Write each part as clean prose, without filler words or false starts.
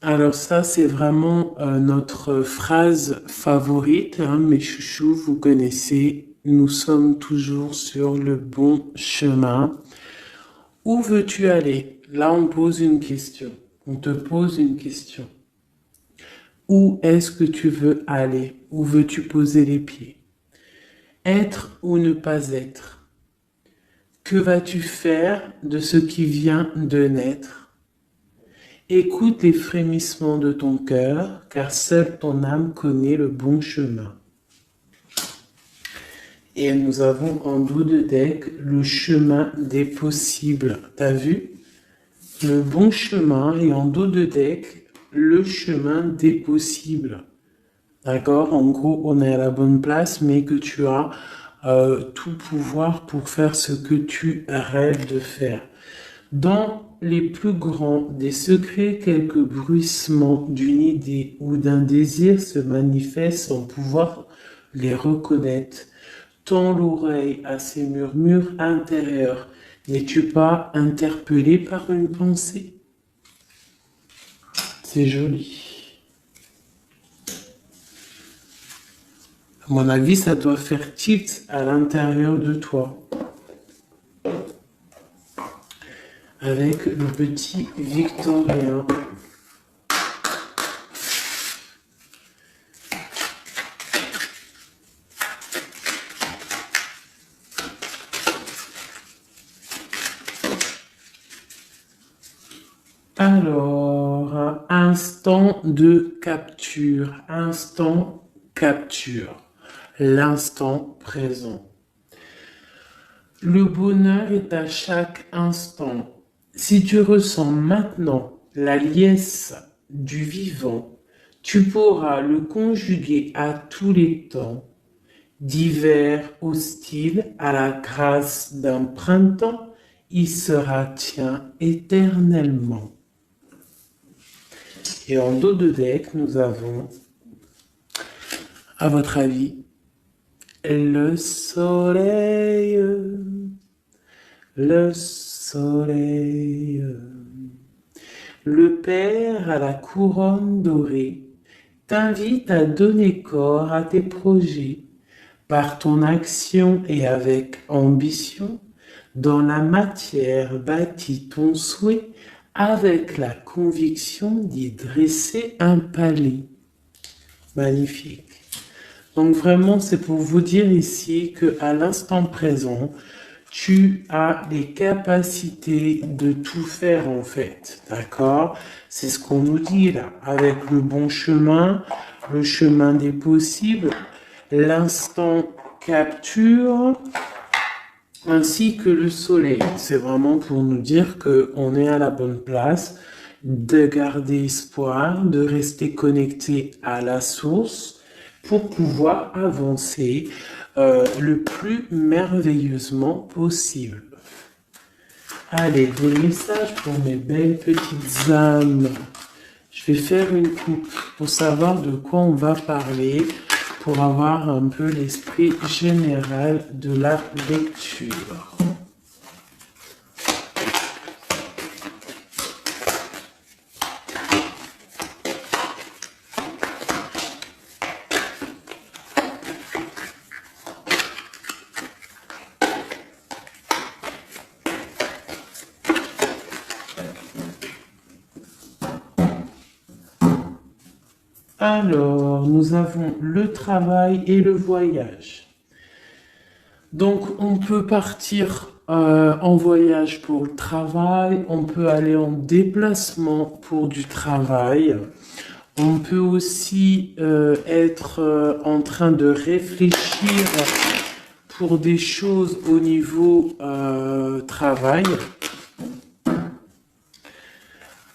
Alors ça, c'est vraiment notre phrase favorite, hein, mes chouchous, vous connaissez, nous sommes toujours sur le bon chemin. Où veux-tu aller? Là, on pose une question. On te pose une question. Où est-ce que tu veux aller? Où veux-tu poser les pieds? Être ou ne pas être? Que vas-tu faire de ce qui vient de naître? Écoute les frémissements de ton cœur, car seule ton âme connaît le bon chemin. Et nous avons en dos de deck le chemin des possibles. T'as vu? Le bon chemin et en dos de deck le chemin des possibles. D'accord? En gros, on est à la bonne place, mais que tu as tout pouvoir pour faire ce que tu rêves de faire. Dans les plus grands des secrets, quelques bruissements d'une idée ou d'un désir se manifestent sans pouvoir les reconnaître. Tends l'oreille à ces murmures intérieurs. N'es-tu pas interpellé par une pensée? C'est joli. À mon avis, ça doit faire tilt à l'intérieur de toi. Avec le petit Victorien. Alors, instant de capture, l'instant présent. Le bonheur est à chaque instant. Si tu ressens maintenant la liesse du vivant, tu pourras le conjuguer à tous les temps, d'hiver hostile à la grâce d'un printemps, il sera tien éternellement. Et en dos de deck, nous avons, à votre avis, le soleil, le soleil, le Père à la couronne dorée t'invite à donner corps à tes projets par ton action et avec ambition. Dans la matière bâtis ton souhait avec la conviction d'y dresser un palais. Magnifique. Donc vraiment, c'est pour vous dire ici qu'à l'instant présent, tu as les capacités de tout faire en fait. D'accord? C'est ce qu'on nous dit là. Avec le bon chemin, le chemin des possibles, l'instant capture, ainsi que le soleil. C'est vraiment pour nous dire qu'on est à la bonne place, de garder espoir, de rester connecté à la source pour pouvoir avancer le plus merveilleusement possible. Allez, des messages pour mes belles petites âmes. Je vais faire une coupe pour savoir de quoi on va parler, pour avoir un peu l'esprit général de la lecture. Alors, nous avons le travail et le voyage. Donc, on peut partir en voyage pour le travail, on peut aller en déplacement pour du travail, on peut aussi être en train de réfléchir pour des choses au niveau travail.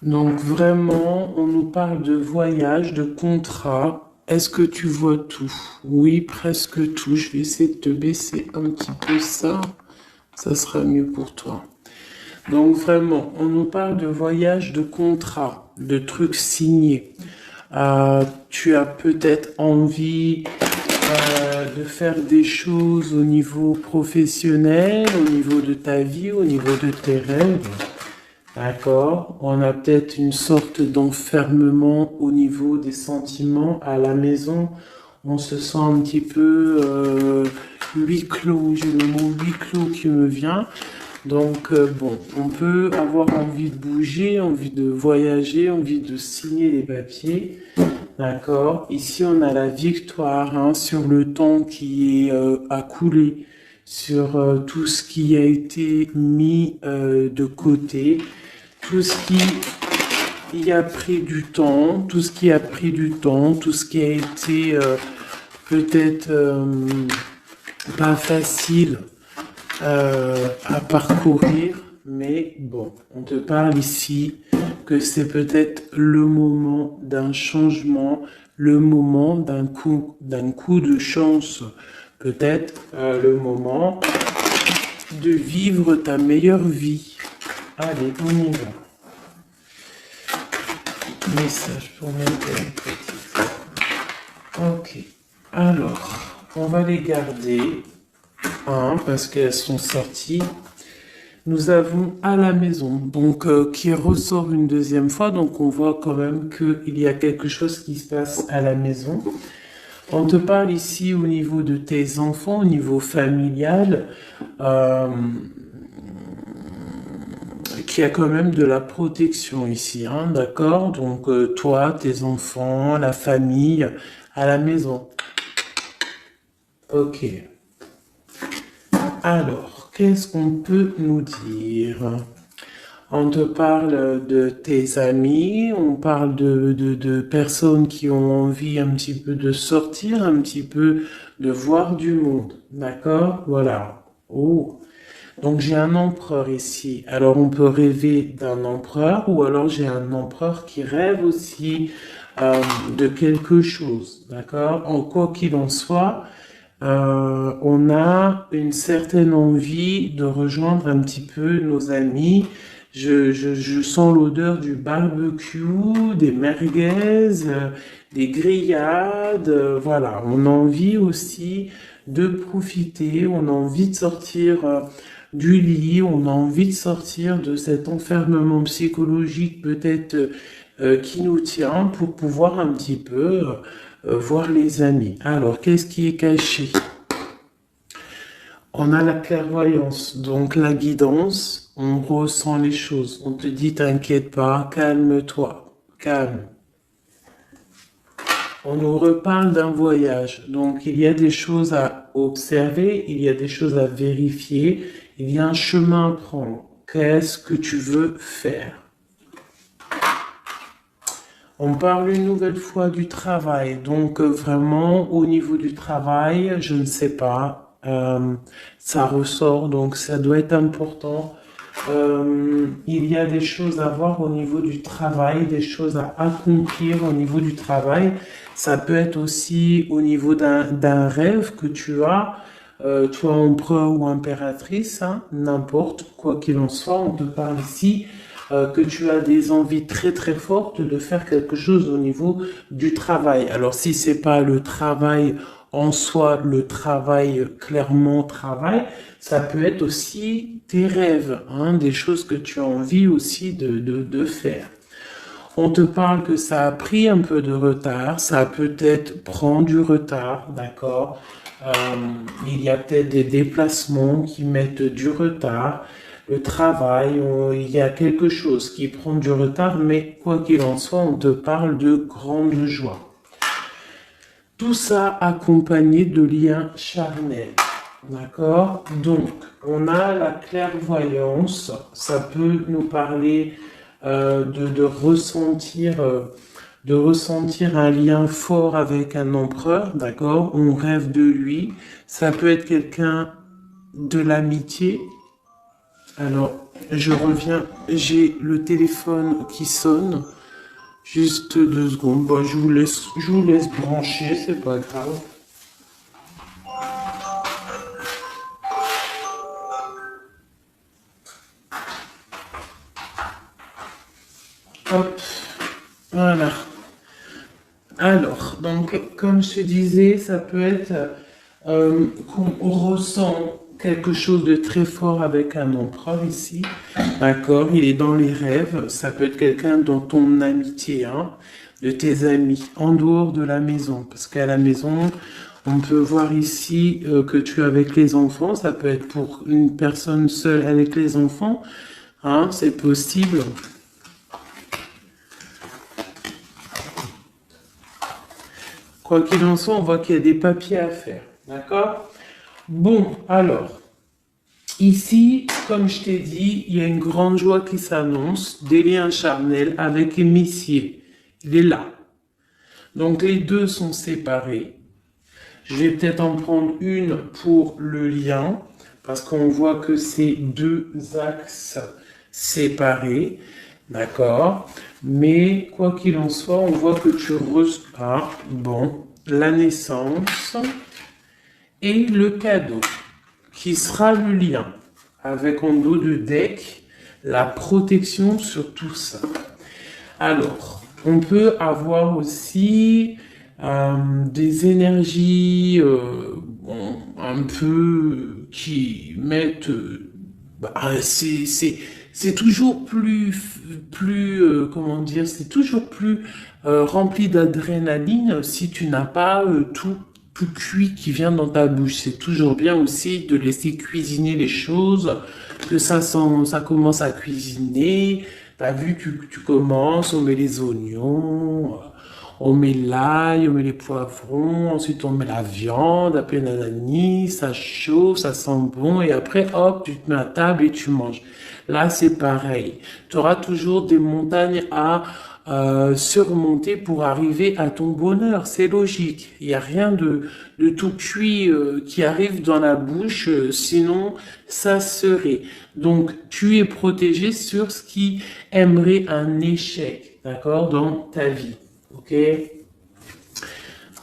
Donc vraiment, on nous parle de voyage, de contrat. Est-ce que tu vois tout? Oui, presque tout. Je vais essayer de te baisser un petit peu ça. Ça sera mieux pour toi. Donc vraiment, on nous parle de voyage, de contrat, de trucs signés. Tu as peut-être envie de faire des choses au niveau professionnel, au niveau de ta vie, au niveau de tes rêves. D'accord? On a peut-être une sorte d'enfermement au niveau des sentiments à la maison. On se sent un petit peu huis clos. J'ai le mot huis clos qui me vient. Donc, bon, on peut avoir envie de bouger, envie de voyager, envie de signer les papiers. D'accord. Ici, on a la victoire hein, sur le temps qui est à couler, sur tout ce qui a été mis de côté, tout ce qui a pris du temps, tout ce qui a pris du temps, tout ce qui a été peut-être pas facile à parcourir, mais bon, on te parle ici que c'est peut-être le moment d'un changement, le moment d'un coup de chance, peut-être le moment de vivre ta meilleure vie. Allez, on y va. Message pour mes petites. Ok, alors, on va les garder. Parce qu'elles sont sorties. Nous avons à la maison, donc qui ressort une deuxième fois, donc on voit quand même qu'il y a quelque chose qui se passe à la maison. On te parle ici au niveau de tes enfants, au niveau familial, qu'il y a quand même de la protection ici, hein, d'accord? Donc toi, tes enfants, la famille, à la maison. Ok. Alors, qu'est-ce qu'on peut nous dire? On te parle de tes amis, on parle de personnes qui ont envie un petit peu de sortir, un petit peu de voir du monde. D'accord? Voilà. Oh. Donc j'ai un empereur ici. Alors on peut rêver d'un empereur ou alors j'ai un empereur qui rêve aussi de quelque chose. D'accord? En quoi qu'il en soit, on a une certaine envie de rejoindre un petit peu nos amis. Je sens l'odeur du barbecue, des merguez, des grillades. Voilà, on a envie aussi de profiter, on a envie de sortir du lit, on a envie de sortir de cet enfermement psychologique peut-être qui nous tient pour pouvoir un petit peu voir les amis. Alors, qu'est-ce qui est caché? On a la clairvoyance, donc la guidance, on ressent les choses. On te dit, t'inquiète pas, calme-toi, calme. On nous reparle d'un voyage, donc il y a des choses à observer, il y a des choses à vérifier, il y a un chemin à prendre. Qu'est-ce que tu veux faire? On parle une nouvelle fois du travail, donc vraiment au niveau du travail, je ne sais pas, ça ressort, donc ça doit être important. Il y a des choses à voir au niveau du travail, des choses à accomplir au niveau du travail. Ça peut être aussi au niveau d'un rêve que tu as, toi empereur ou impératrice, hein, n'importe quoi qu'il en soit, on te parle ici que tu as des envies très très fortes de faire quelque chose au niveau du travail. Alors si c'est pas le travail en soi, le travail clairement travail, ça peut être aussi tes rêves, hein, des choses que tu as envie aussi de faire. On te parle que ça a pris un peu de retard, ça peut-être prend du retard, d'accord. Il y a peut-être des déplacements qui mettent du retard. Le travail, il y a quelque chose qui prend du retard, mais quoi qu'il en soit, on te parle de grande joie. Tout ça accompagné de liens charnels. D'accord? Donc, on a la clairvoyance. Ça peut nous parler de ressentir un lien fort avec un empereur. D'accord? On rêve de lui. Ça peut être quelqu'un de l'amitié. Alors, je reviens. J'ai le téléphone qui sonne. Juste 2 secondes. Bon, je vous laisse brancher, c'est pas grave. Hop, voilà. Alors, donc, comme je te disais, ça peut être qu'on ressent quelque chose de très fort avec un empereur ici. D'accord? Il est dans les rêves. Ça peut être quelqu'un dans ton amitié, hein, de tes amis, en dehors de la maison. Parce qu'à la maison, on peut voir ici que tu es avec les enfants. Ça peut être pour une personne seule avec les enfants. Hein, c'est possible. Quoi qu'il en soit, on voit qu'il y a des papiers à faire. D'accord? Bon, alors, ici, comme je t'ai dit, il y a une grande joie qui s'annonce, des liens charnels avec Messier. Il est là. Donc, les deux sont séparés. Je vais peut-être en prendre une pour le lien, parce qu'on voit que c'est deux axes séparés. D'accord? Mais, quoi qu'il en soit, on voit que tu reçois, bon, la naissance et le cadeau, qui sera le lien, avec en dos de deck, la protection sur tout ça. Alors, on peut avoir aussi des énergies bon, un peu qui mettent... c'est toujours comment dire, c'est toujours plus rempli d'adrénaline si tu n'as pas tout cuit qui vient dans ta bouche. C'est toujours bien aussi de laisser cuisiner les choses, que ça commence à cuisiner. T'as vu, tu commences, on met les oignons, on met l'ail, on met les poivrons, ensuite on met la viande, après nanani, ça chauffe, ça sent bon, et après, hop, tu te mets à table et tu manges. Là, c'est pareil. Tu auras toujours des montagnes à surmonter pour arriver à ton bonheur. C'est logique. Il n'y a rien de tout cuit qui arrive dans la bouche, sinon ça serait. Donc, tu es protégé sur ce qui aimerait un échec, d'accord, dans ta vie. Ok?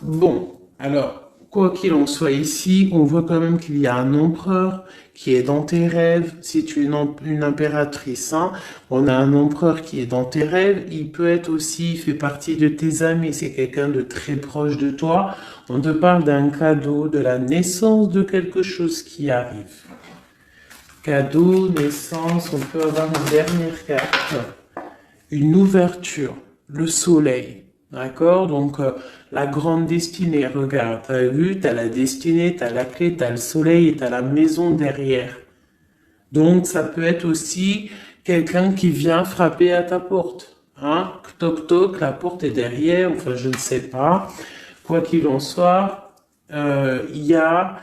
Bon, alors, quoi qu'il en soit ici, on voit quand même qu'il y a un empereur qui est dans tes rêves. Si tu es une impératrice, hein, on a un empereur qui est dans tes rêves. Il peut être aussi, il fait partie de tes amis. C'est quelqu'un de très proche de toi. On te parle d'un cadeau, de la naissance de quelque chose qui arrive. Cadeau, naissance, on peut avoir une dernière carte. Une ouverture, le soleil. D'accord? Donc, la grande destinée, regarde, t'as vu, t'as la destinée, t'as la clé, t'as le soleil et t'as la maison derrière. Donc, ça peut être aussi quelqu'un qui vient frapper à ta porte. Hein? Toc toc, la porte est derrière, enfin, je ne sais pas. Quoi qu'il en soit, il y a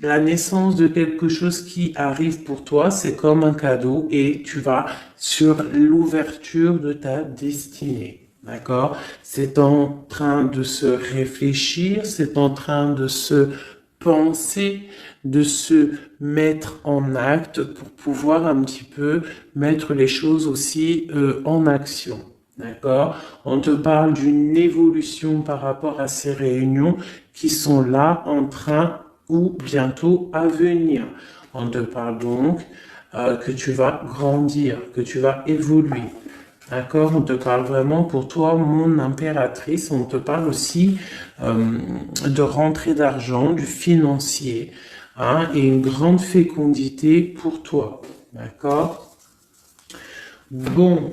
la naissance de quelque chose qui arrive pour toi, c'est comme un cadeau et tu vas sur l'ouverture de ta destinée. D'accord? C'est en train de se réfléchir, c'est en train de se penser, de se mettre en acte pour pouvoir un petit peu mettre les choses aussi en action. D'accord? On te parle d'une évolution par rapport à ces réunions qui sont là en train ou bientôt à venir. On te parle donc que tu vas grandir, que tu vas évoluer. D'accord? On te parle vraiment pour toi, mon impératrice. On te parle aussi de rentrée d'argent, du financier, hein, et une grande fécondité pour toi. D'accord? Bon.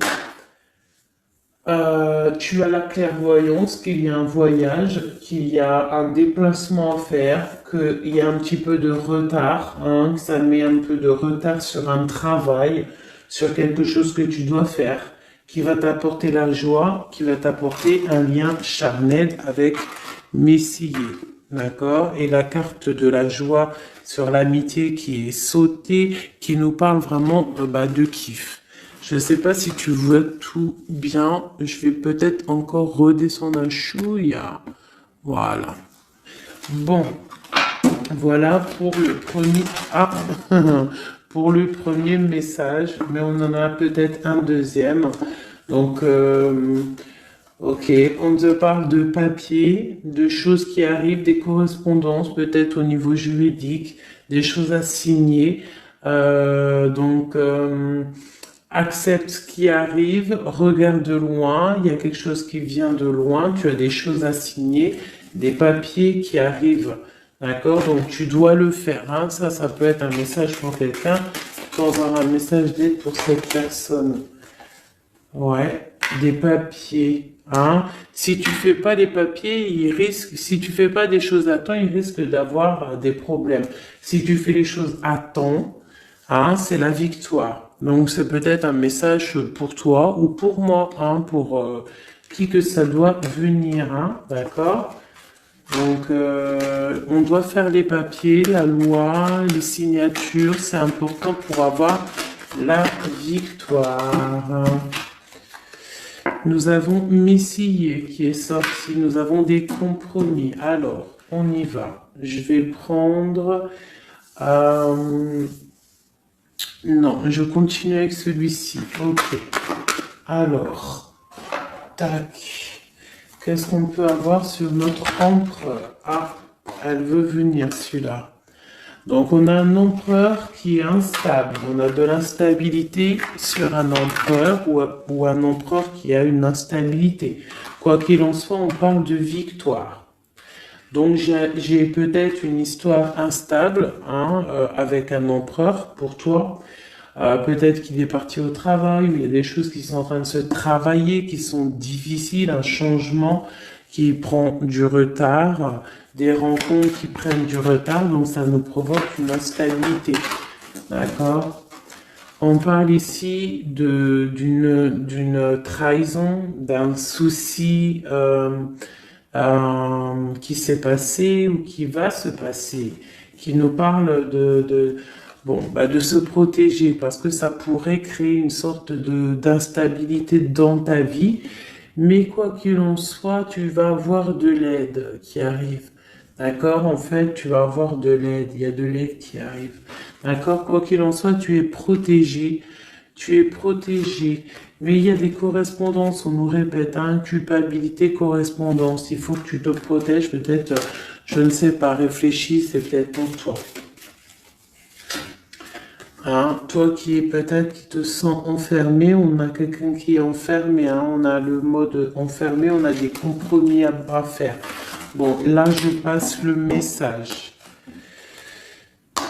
Tu as la clairvoyance qu'il y a un voyage, qu'il y a un déplacement à faire, qu'il y a un petit peu de retard, hein, que ça met un peu de retard sur un travail, sur quelque chose que tu dois faire, qui va t'apporter la joie, qui va t'apporter un lien charnel avec Messier. D'accord? Et la carte de la joie sur l'amitié qui est sautée, qui nous parle vraiment de kiff. Je ne sais pas si tu vois tout bien. Je vais peut-être encore redescendre un chouïa. Voilà. Bon. Voilà pour le premier... Ah pour le premier message. Mais on en a peut-être un deuxième. Donc, ok. On te parle de papier, de choses qui arrivent, des correspondances, peut-être au niveau juridique, des choses à signer. Accepte ce qui arrive, regarde de loin, il y a quelque chose qui vient de loin, tu as des choses à signer, des papiers qui arrivent D'accord? Donc, tu dois le faire. Hein. Ça peut être un message pour quelqu'un. Tu peux avoir un message d'aide pour cette personne. Ouais, des papiers. Hein. Si tu fais pas les papiers, si tu fais pas des choses à temps, il risque d'avoir des problèmes. Si tu fais les choses à temps, hein, c'est la victoire. Donc c'est peut-être un message pour toi ou pour moi, hein, pour qui que ça doit venir, hein, d'accord? Donc on doit faire les papiers, la loi, les signatures, c'est important pour avoir la victoire. Nous avons Messie qui est sorti. Nous avons des compromis. Alors, on y va. Je vais prendre... non, je continue avec celui-ci. Ok. Alors, tac. Qu'est-ce qu'on peut avoir sur notre empereur? Ah, elle veut venir, celui-là. Donc, on a un empereur qui est instable. On a de l'instabilité sur un empereur ou un empereur qui a une instabilité. Quoi qu'il en soit, on parle de victoire. Donc, j'ai peut-être une histoire instable hein, avec un empereur pour toi. Peut-être qu'il est parti au travail, ou il y a des choses qui sont en train de se travailler, qui sont difficiles, un changement qui prend du retard, des rencontres qui prennent du retard, donc ça nous provoque une instabilité. D'accord? On parle ici d'une trahison, d'un souci qui s'est passé ou qui va se passer, qui nous parle de se protéger parce que ça pourrait créer une sorte d'instabilité dans ta vie. Mais quoi qu'il en soit, tu vas avoir de l'aide qui arrive. D'accord? En fait, tu vas avoir de l'aide. Il y a de l'aide qui arrive. D'accord? Quoi qu'il en soit, tu es protégé. Tu es protégé. Mais il y a des correspondances, on nous répète, hein, culpabilité, correspondance. Il faut que tu te protèges. Peut-être, je ne sais pas, réfléchis, c'est peut-être pour toi. Hein, toi qui te sens enfermé, on a quelqu'un qui est enfermé, hein, on a le mode enfermé, on a des compromis à faire. Bon, là je passe le message.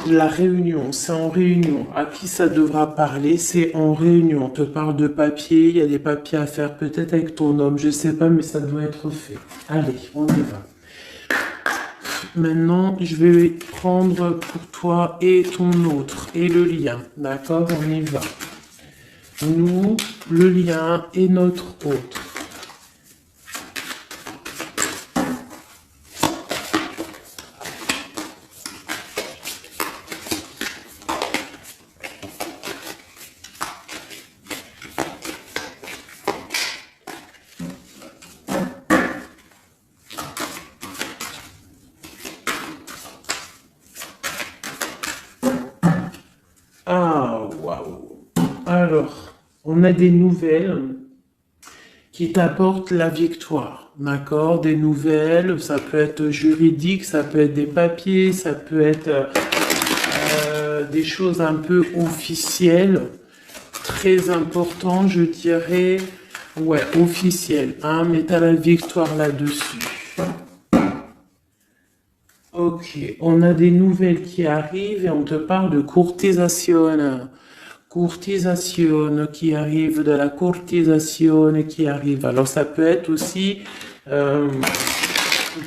La réunion, c'est en réunion. À qui ça devra parler? C'est en réunion. On te parle de papier, il y a des papiers à faire peut-être avec ton homme, je sais pas, mais ça doit être fait. Allez, on y va. Maintenant, je vais prendre pour toi et ton autre, et le lien. D'accord? On y va. Nous, le lien et notre autre. Ah, waouh. Alors, on a des nouvelles qui t'apportent la victoire. D'accord? Des nouvelles, ça peut être juridique, ça peut être des papiers, ça peut être des choses un peu officielles, très important, je dirais, ouais, officielles, hein, mais t'as la victoire là-dessus. Ok, on a des nouvelles qui arrivent et on te parle de courtisation. Courtisation qui arrive, de la courtisation qui arrive. Alors ça peut être aussi de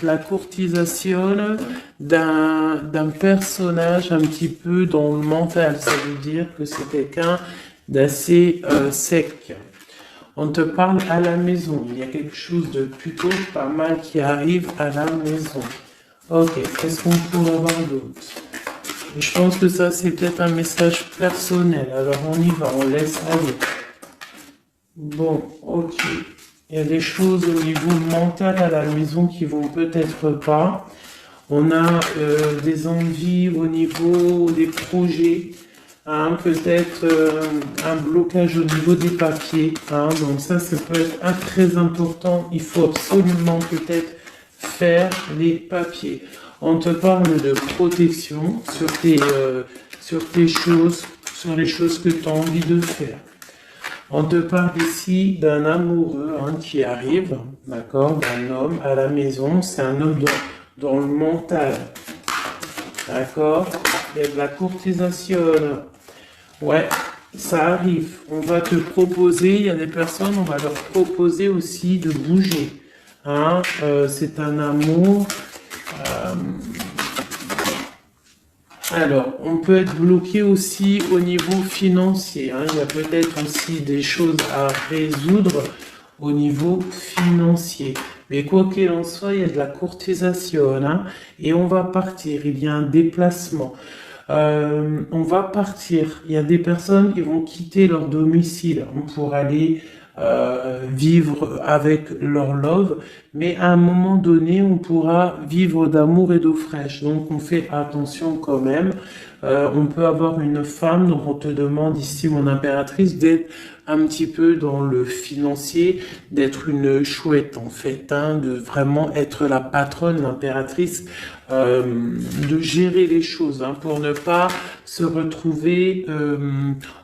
la courtisation d'un personnage un petit peu dans le mental. Ça veut dire que c'est quelqu'un d'assez sec. On te parle à la maison. Il y a quelque chose de plutôt pas mal qui arrive à la maison. Ok, qu'est-ce qu'on pourrait avoir d'autre? Je pense que ça, c'est peut-être un message personnel. Alors, on y va, on laisse aller. Bon, ok. Il y a des choses au niveau mental à la maison qui vont peut-être pas. On a des envies au niveau des projets. Hein, peut-être un blocage au niveau des papiers. Hein, donc ça peut être très important. Il faut absolument peut-être faire les papiers. On te parle de protection sur tes choses, sur les choses que tu as envie de faire. On te parle ici d'un amoureux hein, qui arrive, d'accord, d'un homme à la maison. C'est un homme dans le mental. D'accord? Il y a de la courtisation. Ouais, ça arrive. On va te proposer, il y a des personnes, on va leur proposer aussi de bouger. Hein? C'est un amour. Alors, on peut être bloqué aussi au niveau financier. Hein. Il y a peut-être aussi des choses à résoudre au niveau financier. Mais quoi qu'il en soit, il y a de la courtisation. Hein, et on va partir. Il y a un déplacement. On va partir. Il y a des personnes qui vont quitter leur domicile pour aller vivre avec leur love, mais à un moment donné, on pourra vivre d'amour et d'eau fraîche. Donc, on fait attention quand même. On peut avoir une femme, donc on te demande ici, mon impératrice, d'être un petit peu dans le financier, d'être une chouette en fait, hein, de vraiment être la patronne, l'impératrice, de gérer les choses, hein, pour ne pas se retrouver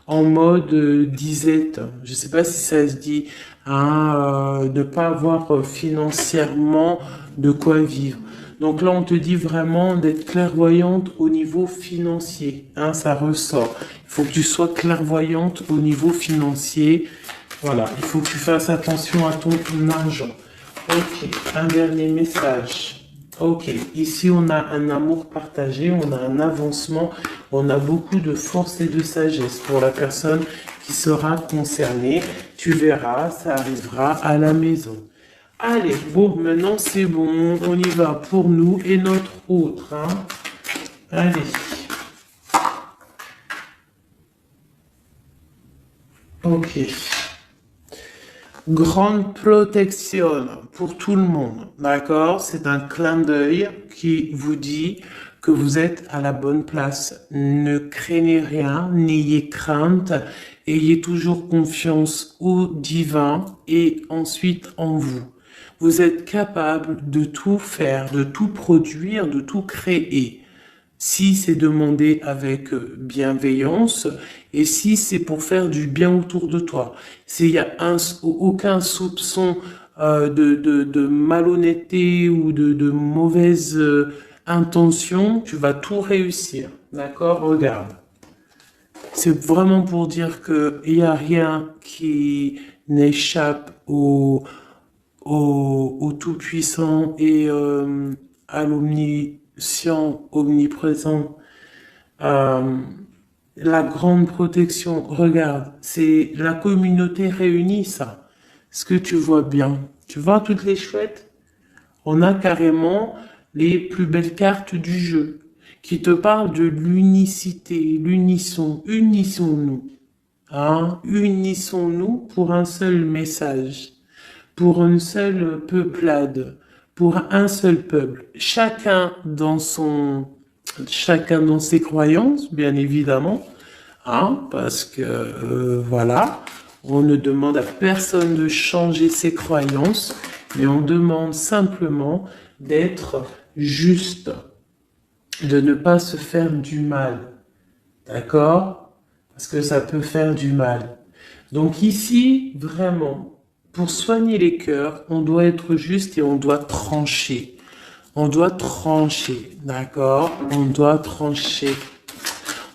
en mode disette. Je sais pas si ça se dit, hein, ne pas avoir financièrement de quoi vivre. Donc là, on te dit vraiment d'être clairvoyante au niveau financier. Hein, ça ressort. Il faut que tu sois clairvoyante au niveau financier. Voilà, il faut que tu fasses attention à ton argent. Ok, un dernier message. Ok, ici on a un amour partagé, on a un avancement, on a beaucoup de force et de sagesse pour la personne qui sera concernée. Tu verras, ça arrivera à la maison. Allez, bon, maintenant c'est bon, on y va pour nous et notre autre. Hein. Allez. Ok. Grande protection pour tout le monde, d'accord? C'est un clin d'œil qui vous dit que vous êtes à la bonne place. Ne craignez rien, n'ayez crainte, ayez toujours confiance au divin et ensuite en vous. Vous êtes capable de tout faire, de tout produire, de tout créer. Si c'est demandé avec bienveillance et si c'est pour faire du bien autour de toi. S'il y a aucun soupçon de malhonnêteté ou de mauvaise intention, tu vas tout réussir. D'accord? Regarde. C'est vraiment pour dire que il n'y a rien qui n'échappe au Tout-Puissant et à l'Omniscient, omniprésent. Euh, la grande protection, regarde, c'est la communauté réunie, ça. Est-ce que tu vois bien? Tu vois toutes les chouettes? On a carrément les plus belles cartes du jeu qui te parlent de l'unicité, l'unisson, unissons-nous. Hein? Unissons-nous pour un seul message, pour une seule peuplade, pour un seul peuple. Chacun dans ses croyances, bien évidemment, hein, parce que voilà, on ne demande à personne de changer ses croyances, mais on demande simplement d'être juste, de ne pas se faire du mal, d'accord? Parce que ça peut faire du mal. Donc ici, vraiment, pour soigner les cœurs, on doit être juste et on doit trancher. On doit trancher, d'accord? On doit trancher.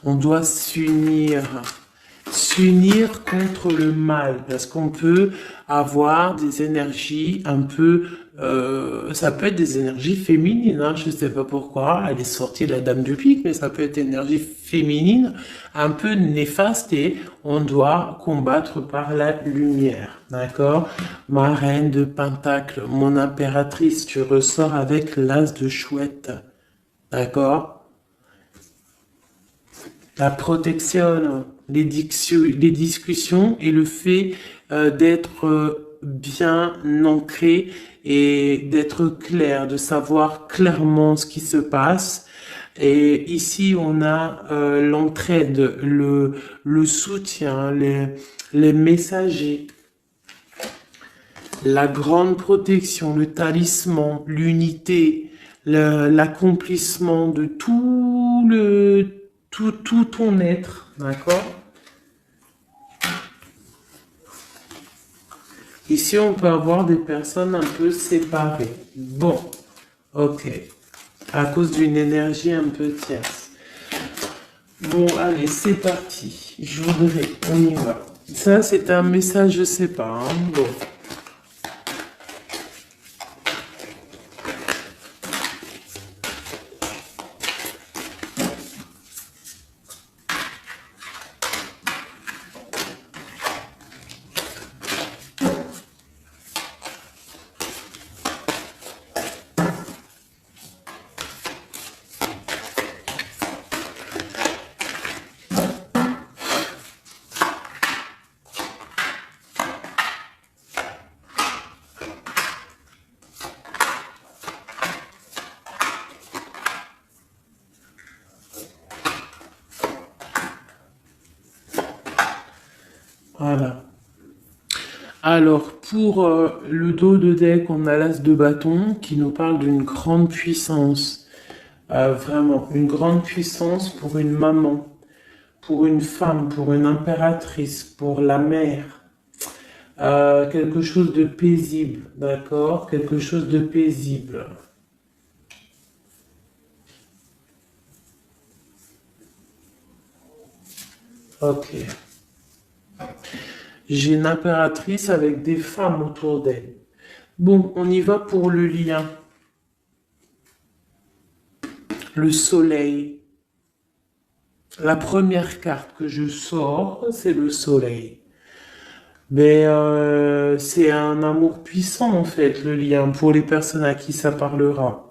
On doit s'unir. S'unir contre le mal. Parce qu'on peut avoir des énergies un peu... ça peut être des énergies féminines, hein, je sais pas pourquoi. Elle est sortie de la dame du pique, mais ça peut être énergie féminine un peu néfaste et on doit combattre par la lumière. D'accord? Ma reine de Pentacle, mon impératrice, tu ressors avec l'as de chouette. D'accord? La protection, les discussions et le fait d'être bien ancré et d'être clair, de savoir clairement ce qui se passe. Et ici, on a l'entraide, le soutien, les messagers, la grande protection, le talisman, l'unité, l'accomplissement de tout ton être, d'accord? Ici, on peut avoir des personnes un peu séparées. Bon, ok. à cause d'une énergie un peu tierce. Bon, allez, c'est parti. Je voudrais, on y va. Ça, c'est un message, je sais pas. Hein. Bon. Voilà. Alors, pour le dos de deck, on a l'as de bâton qui nous parle d'une grande puissance. Vraiment, une grande puissance pour une maman, pour une femme, pour une impératrice, pour la mère. Quelque chose de paisible, d'accord? Quelque chose de paisible. Ok. J'ai une impératrice avec des femmes autour d'elle. Bon, on y va pour le lien. Le soleil. La première carte que je sors, c'est le soleil. Mais c'est un amour puissant en fait, le lien, pour les personnes à qui ça parlera.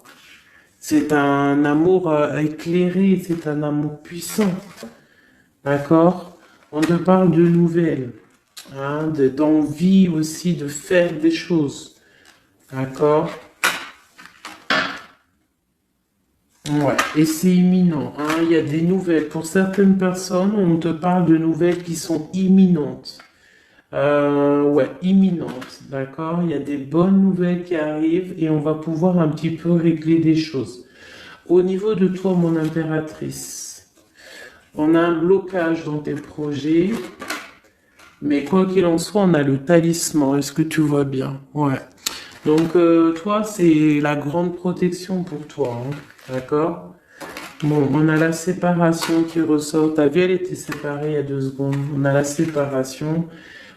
C'est un amour éclairé, c'est un amour puissant. D'accord? On te parle de nouvelles, hein, d'envie aussi de faire des choses. D'accord? Ouais, et c'est imminent, hein, il y a des nouvelles. Pour certaines personnes, on te parle de nouvelles qui sont imminentes. Ouais, imminentes, d'accord? Il y a des bonnes nouvelles qui arrivent et on va pouvoir un petit peu régler des choses. Au niveau de toi, mon impératrice, on a un blocage dans tes projets, mais quoi qu'il en soit, on a le talisman. Est-ce que tu vois bien? Ouais. Donc, toi, c'est la grande protection pour toi, hein, d'accord? Bon, on a la séparation qui ressort. T'as vu, elle était séparée il y a 2 secondes. On a la séparation,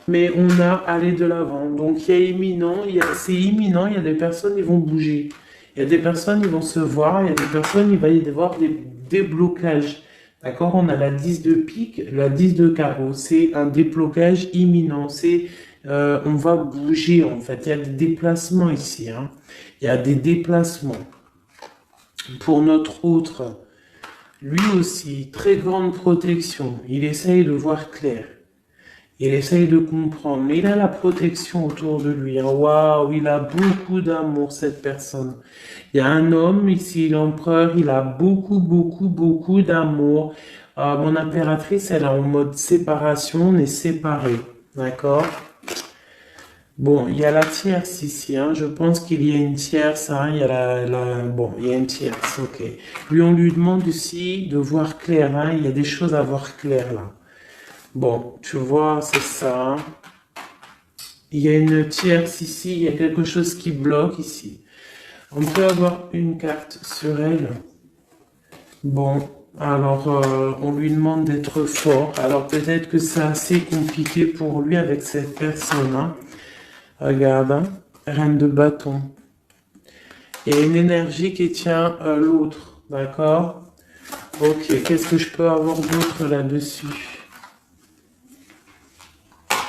mais on a aller de l'avant. Donc, il y a imminent, c'est imminent, il y a des personnes qui vont bouger. Il y a des personnes qui vont se voir, il y a des personnes, il va y avoir des déblocages. D'accord? On a la 10 de pique, la 10 de carreau. C'est un déblocage imminent. On va bouger, en fait. Il y a des déplacements ici, hein. Il y a des déplacements. Pour notre autre, lui aussi, très grande protection. Il essaye de voir clair. Il essaye de comprendre. Mais il a la protection autour de lui, hein. Waouh, il a beaucoup d'amour, cette personne. Il y a un homme ici, l'empereur, il a beaucoup, beaucoup, beaucoup d'amour. Mon impératrice, elle est en mode séparation, on est séparés. D'accord? Bon, il y a la tierce ici, hein. Je pense qu'il y a une tierce, hein. Il y a bon, il y a une tierce, ok. Lui, on lui demande aussi de voir clair, hein. Il y a des choses à voir clair, là. Bon, tu vois, c'est ça. Il y a une tierce ici, il y a quelque chose qui bloque ici. On peut avoir une carte sur elle. Bon, alors on lui demande d'être fort. Alors peut-être que c'est assez compliqué pour lui avec cette personne, hein. Regarde, hein. Reine de bâton. Il y a une énergie qui tient l'autre, d'accord? Ok, qu'est-ce que je peux avoir d'autre là-dessus?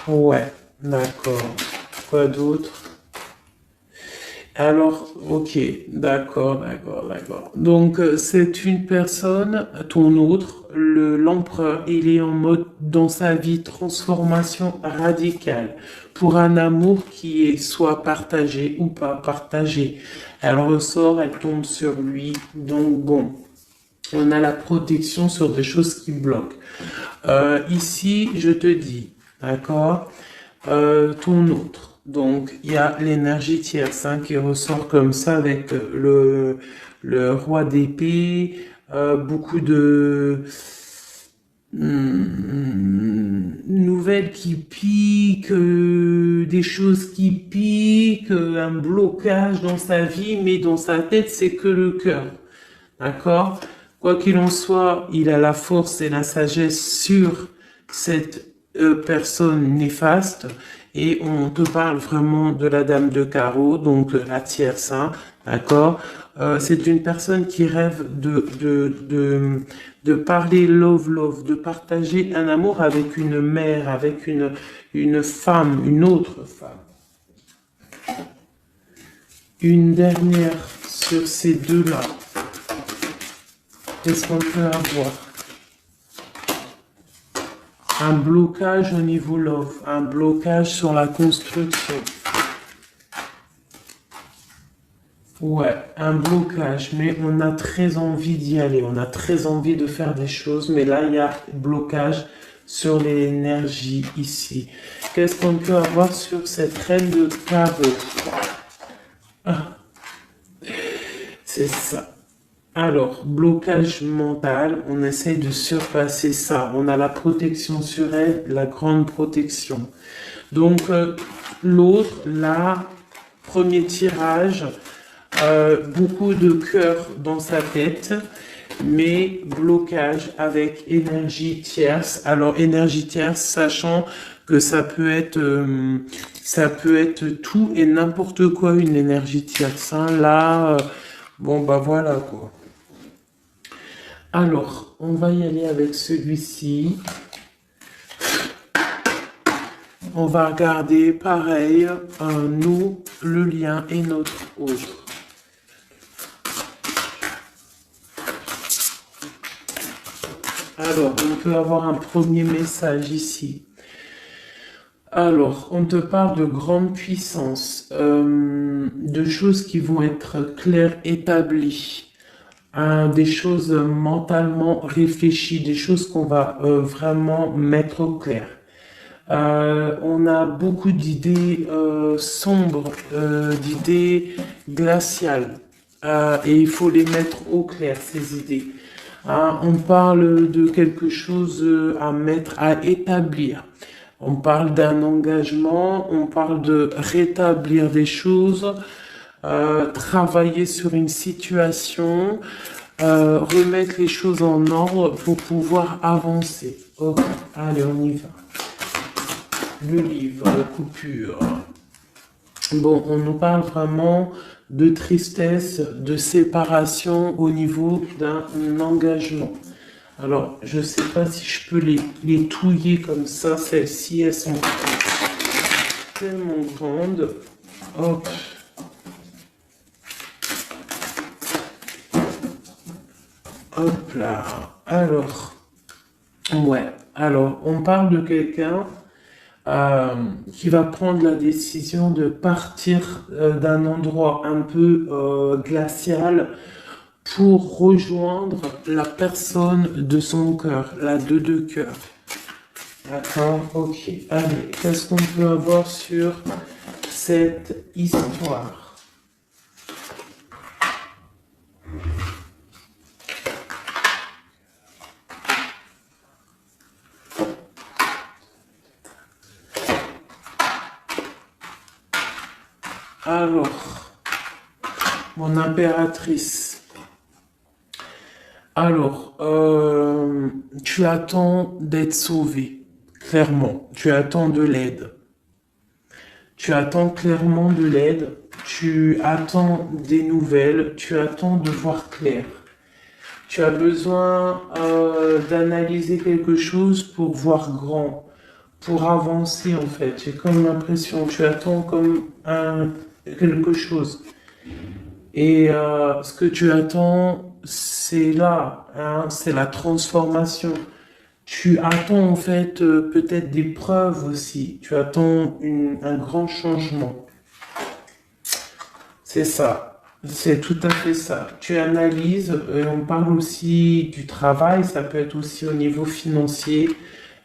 Ouais, d'accord. Quoi d'autre? Alors, ok, d'accord, d'accord, d'accord. Donc, c'est une personne, ton autre, l'empereur, il est en mode, dans sa vie, transformation radicale, pour un amour qui est soit partagé ou pas partagé. Elle ressort, elle tombe sur lui, donc bon, on a la protection sur des choses qui bloquent. Ici, je te dis, d'accord, ton autre. Donc, il y a l'énergie tierce, hein, qui ressort comme ça avec le roi d'épée, beaucoup de nouvelles qui piquent, des choses qui piquent, un blocage dans sa vie, mais dans sa tête, c'est que le cœur. D'accord? Quoi qu'il en soit, il a la force et la sagesse sur cette personne néfaste. Et on te parle vraiment de la dame de carreau, donc la tierce, hein, d'accord? C'est une personne qui rêve de parler love, de partager un amour avec une mère, avec une femme, une autre femme. Une dernière sur ces deux-là. Qu'est-ce qu'on peut avoir? Un blocage au niveau love, un blocage sur la construction. Ouais, un blocage, mais on a très envie d'y aller, on a très envie de faire des choses, mais là, il y a blocage sur l'énergie ici. Qu'est-ce qu'on peut avoir sur cette reine de carreau? Ah, c'est ça. Alors, blocage mental, on essaye de surpasser ça. On a la protection sur elle, la grande protection. Donc, l'autre, là, premier tirage, beaucoup de cœur dans sa tête, mais blocage avec énergie tierce. Alors, énergie tierce, sachant que ça peut être tout et n'importe quoi, une énergie tierce. Hein. Là, bon, bah voilà, quoi. Alors, on va y aller avec celui-ci. On va regarder, pareil, nous, le lien et notre autre. Alors, on peut avoir un premier message ici. Alors, on te parle de grande puissance, de choses qui vont être claires, établies. Des choses mentalement réfléchies, des choses qu'on va vraiment mettre au clair. On a beaucoup d'idées sombres, d'idées glaciales, et il faut les mettre au clair, ces idées. On parle de quelque chose à mettre, à établir. On parle d'un engagement, on parle de rétablir des choses, travailler sur une situation, remettre les choses en ordre pour pouvoir avancer. Ok, allez, on y va. Le livre, la coupure. Bon, on nous parle vraiment de tristesse, de séparation au niveau d'un engagement. Alors, je ne sais pas si je peux les touiller comme ça, celles-ci, elles sont tellement grandes. Hop. Hop là. Alors, ouais. Alors, on parle de quelqu'un qui va prendre la décision de partir d'un endroit un peu glacial pour rejoindre la personne de son cœur, la deux de cœur. D'accord, ok. Allez, qu'est-ce qu'on peut avoir sur cette histoire? Alors, mon impératrice. Alors, tu attends d'être sauvé, clairement. Tu attends de l'aide. Tu attends clairement de l'aide. Tu attends des nouvelles. Tu attends de voir clair. Tu as besoin d'analyser quelque chose pour voir grand, pour avancer en fait. J'ai comme l'impression, tu attends comme quelque chose. Et ce que tu attends, c'est là, hein, c'est la transformation. Tu attends en fait peut-être des preuves aussi. Tu attends un grand changement. C'est ça. C'est tout à fait ça. Tu analyses, on parle aussi du travail, ça peut être aussi au niveau financier,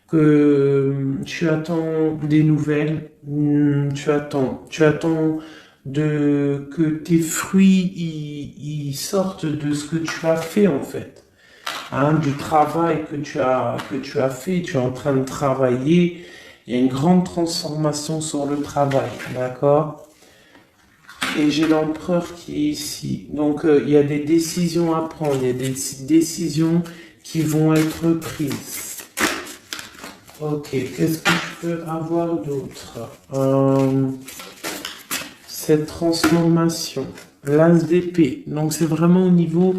que tu attends des nouvelles, tu attends que tes fruits ils sortent de ce que tu as fait en fait, hein, du travail que tu as fait, tu es en train de travailler, il y a une grande transformation sur le travail, d'accord? Et j'ai l'empereur qui est ici. Donc, il y a des décisions à prendre. Il y a des décisions qui vont être prises. Ok, qu'est-ce que je peux avoir d'autre? Cette transformation. L'as d'épée. Donc, c'est vraiment au niveau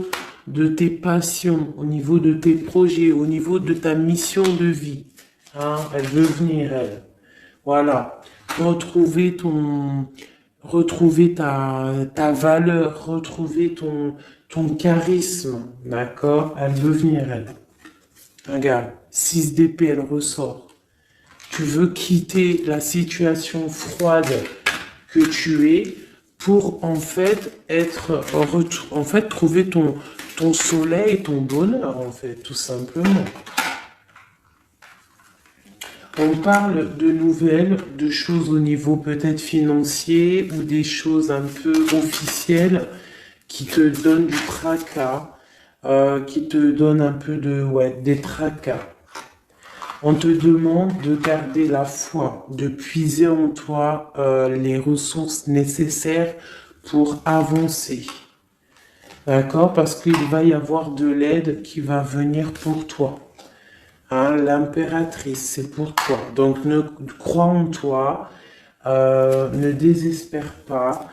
de tes passions, au niveau de tes projets, au niveau de ta mission de vie. Hein, elle veut venir, elle. Voilà. Retrouver ta valeur, retrouver ton charisme, d'accord? Elle veut venir, elle. Regarde, 6 d'épée, elle ressort. Tu veux quitter la situation froide que tu es pour en fait trouver ton soleil, ton bonheur, en fait, tout simplement. On parle de nouvelles, de choses au niveau peut-être financier ou des choses un peu officielles qui te donnent du tracas, qui te donnent un peu des tracas. On te demande de garder la foi, de puiser en toi les ressources nécessaires pour avancer. D'accord? Parce qu'il va y avoir de l'aide qui va venir pour toi. Hein, l'impératrice, c'est pour toi. Donc, crois en toi, ne désespère pas.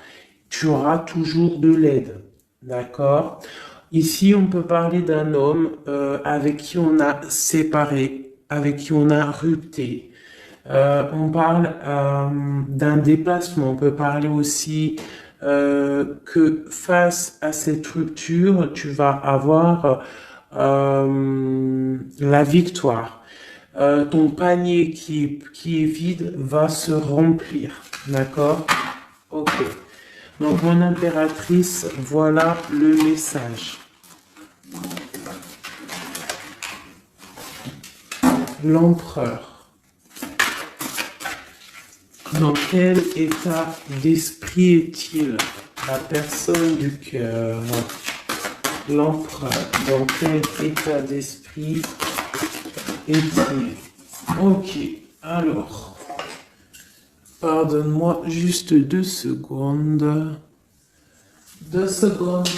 Tu auras toujours de l'aide. D'accord? Ici, on peut parler d'un homme avec qui on a séparé, avec qui on a rupté. On parle d'un déplacement. On peut parler aussi que face à cette rupture, tu vas avoir la victoire. Ton panier qui est vide va se remplir. D'accord? Ok. Donc, mon impératrice, voilà le message. L'empereur. Dans quel état d'esprit est-il? La personne du cœur. L'empereur. Dans quel état d'esprit est-il? Ok, alors. Pardonne-moi juste 2 secondes. 2 secondes.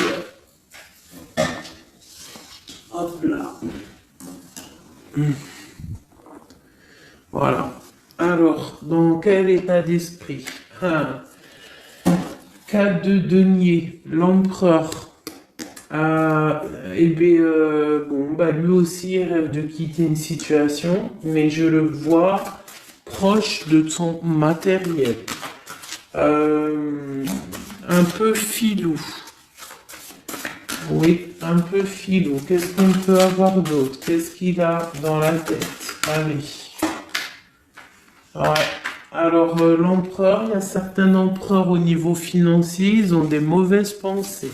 Hop là. Voilà. Alors, dans quel état d'esprit? 4 de denier, l'empereur. Lui aussi il rêve de quitter une situation, mais je le vois proche de son matériel. Un peu filou. Oui, un peu filou. Qu'est-ce qu'on peut avoir d'autre? Qu'est-ce qu'il a dans la tête? Allez. Ouais. Alors, l'empereur, il y a certains empereurs au niveau financier, ils ont des mauvaises pensées.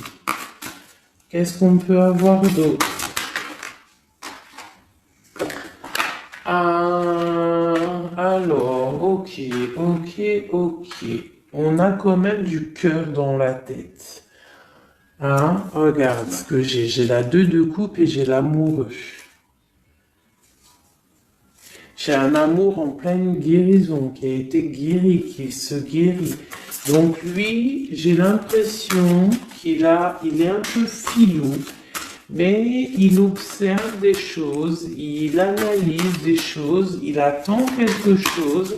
Qu'est-ce qu'on peut avoir d'autre? Alors, ok. On a quand même du cœur dans la tête. Hein? Regarde ce que j'ai. J'ai la 2 de coupe et j'ai l'amoureux. J'ai un amour en pleine guérison, qui a été guéri, qui se guérit. Donc lui, j'ai l'impression il est un peu filou, mais il observe des choses, il analyse des choses, il attend quelque chose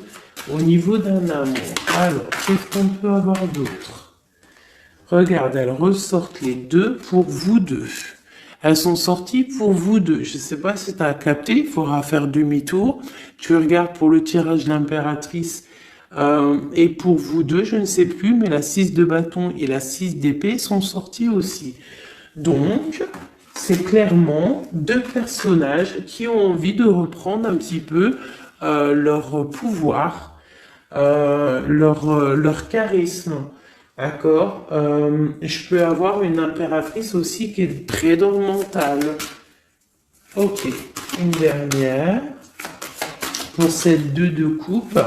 au niveau d'un amour. Alors, qu'est-ce qu'on peut avoir d'autre? Regarde, elles ressortent les 2 pour vous deux. Elles sont sorties pour vous deux. Je ne sais pas si tu as capté, il faudra faire demi-tour. Tu regardes pour le tirage de l'impératrice. Et pour vous deux, je ne sais plus, mais la 6 de bâton et la 6 d'épée sont sorties aussi. Donc, c'est clairement 2 personnages qui ont envie de reprendre un petit peu leur pouvoir, leur charisme. D'accord. Je peux avoir une impératrice aussi qui est très dans le mental. Ok. Une dernière. Pour cette 2 de coupe.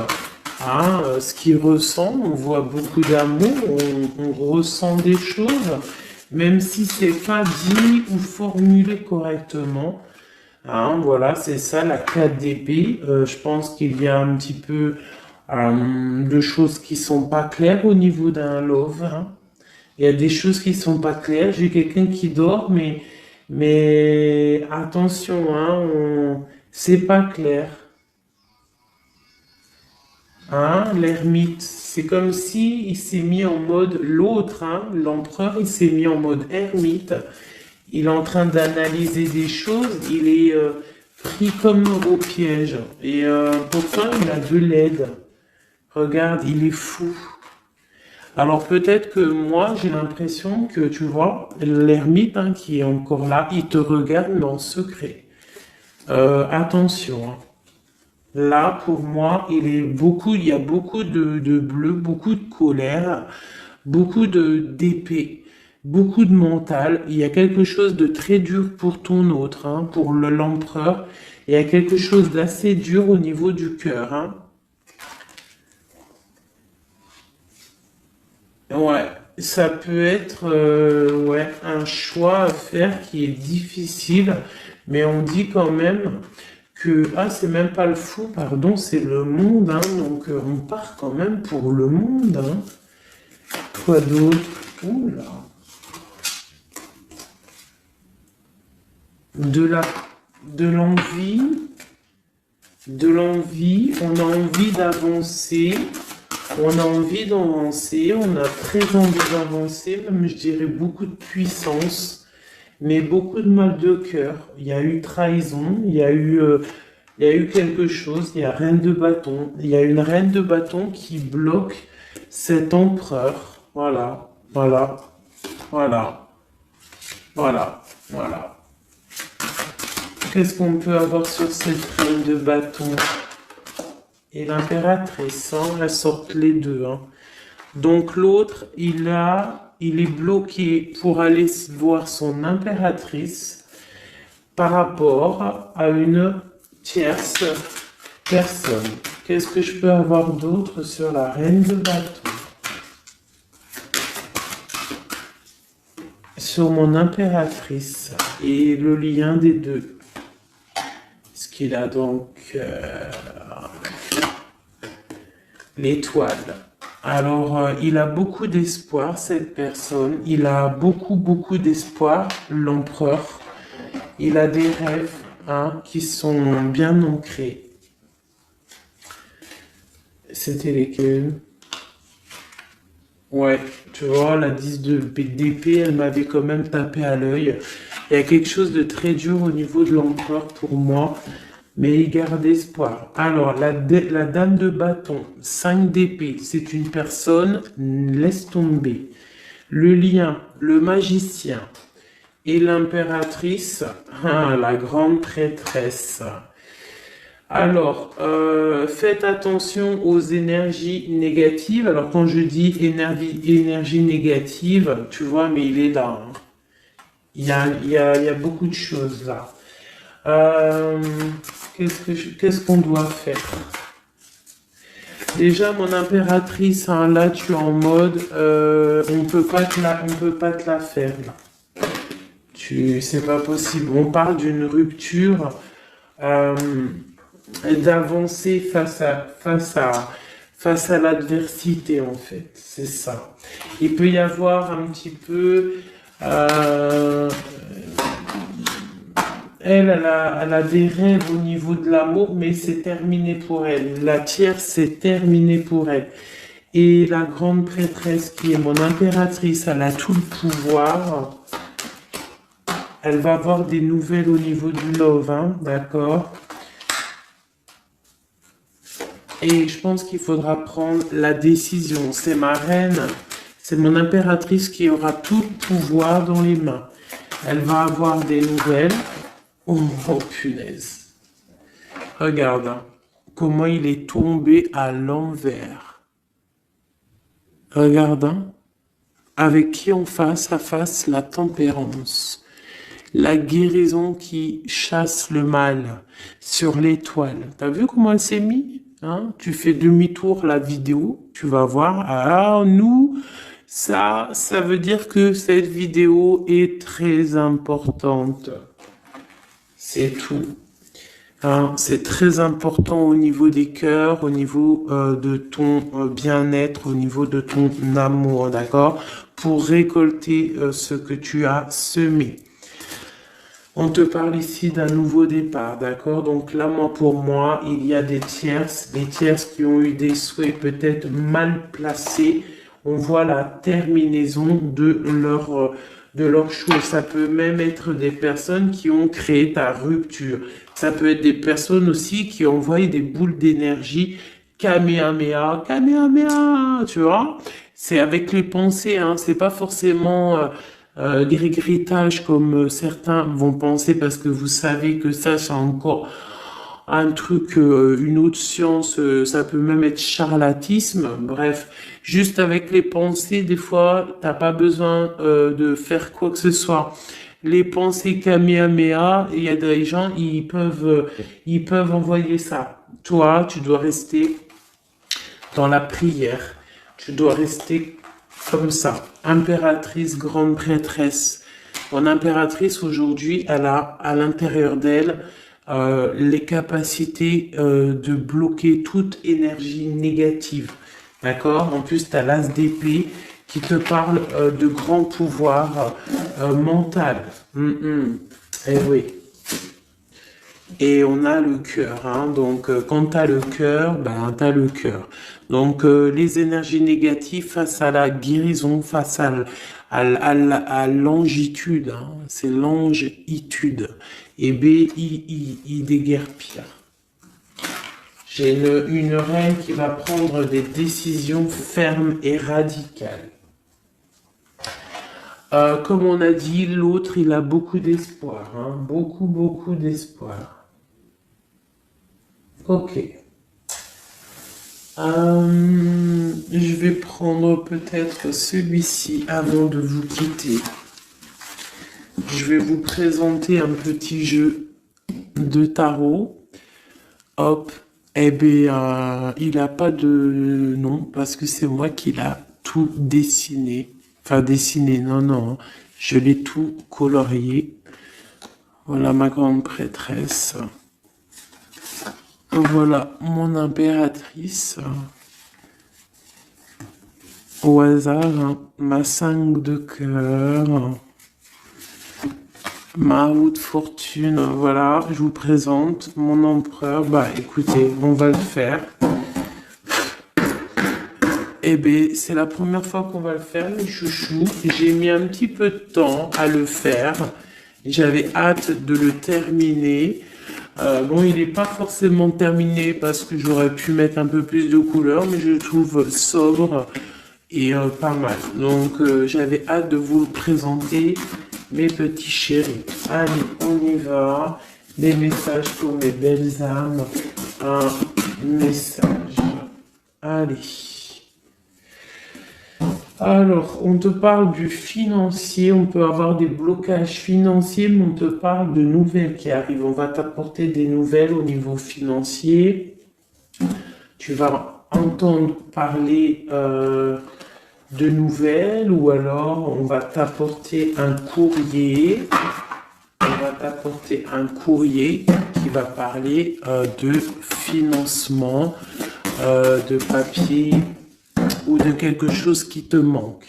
Ce qu'il ressent, on voit beaucoup d'amour, on ressent des choses, même si c'est pas dit ou formulé correctement. Voilà, c'est ça la 4 d'épée. Je pense qu'il y a un petit peu de choses qui sont pas claires au niveau d'un love. Il y a des choses qui sont pas claires. J'ai quelqu'un qui dort, mais attention, hein, c'est pas clair. Hein, l'ermite, c'est comme si il s'est mis en mode l'autre, hein, l'empereur, il s'est mis en mode ermite. Il est en train d'analyser des choses. Il est pris comme au piège. Et pourtant, il a de l'aide. Regarde, il est fou. Alors peut-être que moi, j'ai l'impression que, tu vois, l'ermite hein, qui est encore là, il te regarde mais en secret. Attention. Hein. Là, pour moi, il y a beaucoup de bleu, beaucoup de colère, beaucoup d'épée, beaucoup de mental. Il y a quelque chose de très dur pour ton autre, hein, pour l'empereur. Il y a quelque chose d'assez dur au niveau du cœur. Hein. Ouais, ça peut être ouais, un choix à faire qui est difficile, mais on dit quand même que, ah, c'est même pas le fou, pardon, c'est le monde, hein, donc on part quand même pour le monde. Hein. Quoi d'autre? Oula. De la, de l'envie, on a envie d'avancer. On a envie d'avancer, on a très envie d'avancer, même je dirais beaucoup de puissance, mais beaucoup de mal de cœur. Il y a eu trahison, il y a eu quelque chose, il y a reine de bâton. Il y a une reine de bâton qui bloque cet empereur. Voilà, voilà, voilà, voilà, voilà. Qu'est-ce qu'on peut avoir sur cette reine de bâton? Et l'impératrice, hein, elles sortent les deux. Hein. Donc l'autre, il est bloqué pour aller voir son impératrice par rapport à une tierce personne. Qu'est-ce que je peux avoir d'autre sur la reine de bâton? Sur mon impératrice et le lien des deux. Ce qu'il a donc l'étoile. Alors, il a beaucoup d'espoir, cette personne. Il a beaucoup, beaucoup d'espoir, l'empereur. Il a des rêves hein, qui sont bien ancrés. C'était lesquels? Ouais, tu vois, la 10 d'épée, elle m'avait quand même tapé à l'œil. Il y a quelque chose de très dur au niveau de l'empereur pour moi. Mais il garde espoir. Alors, la dame de bâton, 5 d'épée, c'est une personne, laisse tomber. Le lien, le magicien et l'impératrice, hein, la grande prêtresse. Alors, faites attention aux énergies négatives. Alors, quand je dis énergie négative, tu vois, mais il est là. Hein. Il y a beaucoup de choses là. Euh, qu'est-ce qu'on doit faire? Déjà, mon impératrice, hein, là, tu es en mode, on peut pas te la faire, là. C'est pas possible. On parle d'une rupture, d'avancer face à l'adversité, en fait. C'est ça. Il peut y avoir un petit peu, elle a des rêves au niveau de l'amour, mais c'est terminé pour elle. La tierce, c'est terminé pour elle. Et la grande prêtresse, qui est mon impératrice, elle a tout le pouvoir. Elle va avoir des nouvelles au niveau du love, hein, d'accord? Et je pense qu'il faudra prendre la décision. C'est ma reine, c'est mon impératrice qui aura tout le pouvoir dans les mains. Elle va avoir des nouvelles. Oh, oh, punaise. Regarde hein, comment il est tombé à l'envers. Regarde hein, avec qui on face à face la tempérance. La guérison qui chasse le mal sur l'étoile. T'as vu comment elle s'est mise hein? Tu fais demi-tour la vidéo, tu vas voir. Ah, nous, ça veut dire que cette vidéo est très importante. C'est tout. Hein, c'est très important au niveau des cœurs, au niveau de ton bien-être, au niveau de ton amour, d'accord? pour récolter ce que tu as semé. On te parle ici d'un nouveau départ, d'accord? Donc là, pour moi, il y a des tierces qui ont eu des souhaits peut-être mal placés. On voit la terminaison de leur chose. Ça peut même être des personnes qui ont créé ta rupture. Ça peut être des personnes aussi qui ont envoyé des boules d'énergie. Kamehameha, Kamehameha, tu vois? C'est avec les pensées, hein. C'est pas forcément grigritage comme certains vont penser parce que vous savez que ça, c'est encore un truc, une autre science, ça peut même être charlatisme. Bref, juste avec les pensées, des fois, t'as pas besoin de faire quoi que ce soit. Les pensées Kamehameha, il y a des gens, ils peuvent envoyer ça. Toi, tu dois rester dans la prière. Tu dois rester comme ça. Impératrice, grande prêtresse. Mon impératrice, aujourd'hui, elle a à l'intérieur d'elle les capacités de bloquer toute énergie négative. D'accord? En plus, tu as l'as d'épée qui te parle de grand pouvoir mental. Eh oui. Et on a le cœur, hein. Donc quand tu as le cœur, ben tu as le cœur. Donc les énergies négatives face à la guérison, face à l'angitude, hein. C'est l'angitude. Et B-I-I déguerpir. J'ai une reine qui va prendre des décisions fermes et radicales. Comme on a dit, l'autre, il a beaucoup d'espoir, hein. Beaucoup d'espoir. Ok. Je vais prendre peut-être celui-ci avant de vous quitter. Je vais vous présenter un petit jeu de tarot. Hop. Eh bien, il n'a pas de nom parce que c'est moi qui l'ai tout dessiné. Enfin, dessiné, non. Je l'ai tout colorié. Voilà ma grande prêtresse. Voilà mon impératrice. Au hasard, hein, ma 5 de cœur. Ma roue de fortune. Voilà, je vous présente mon empereur. Bah écoutez, on va le faire. Eh bien, c'est la première fois qu'on va le faire, les chouchous. J'ai mis un petit peu de temps à le faire. J'avais hâte de le terminer. Bon, il n'est pas forcément terminé parce que j'aurais pu mettre un peu plus de couleurs, mais je le trouve sobre et pas mal. Donc, j'avais hâte de vous le présenter, mes petits chéris. Allez, on y va. Des messages pour mes belles âmes. Un message. Allez. Alors, on te parle du financier, on peut avoir des blocages financiers, mais on te parle de nouvelles qui arrivent. On va t'apporter des nouvelles au niveau financier. Tu vas entendre parler de nouvelles ou alors on va t'apporter un courrier. On va t'apporter un courrier qui va parler de financement, de papier, ou de quelque chose qui te manque.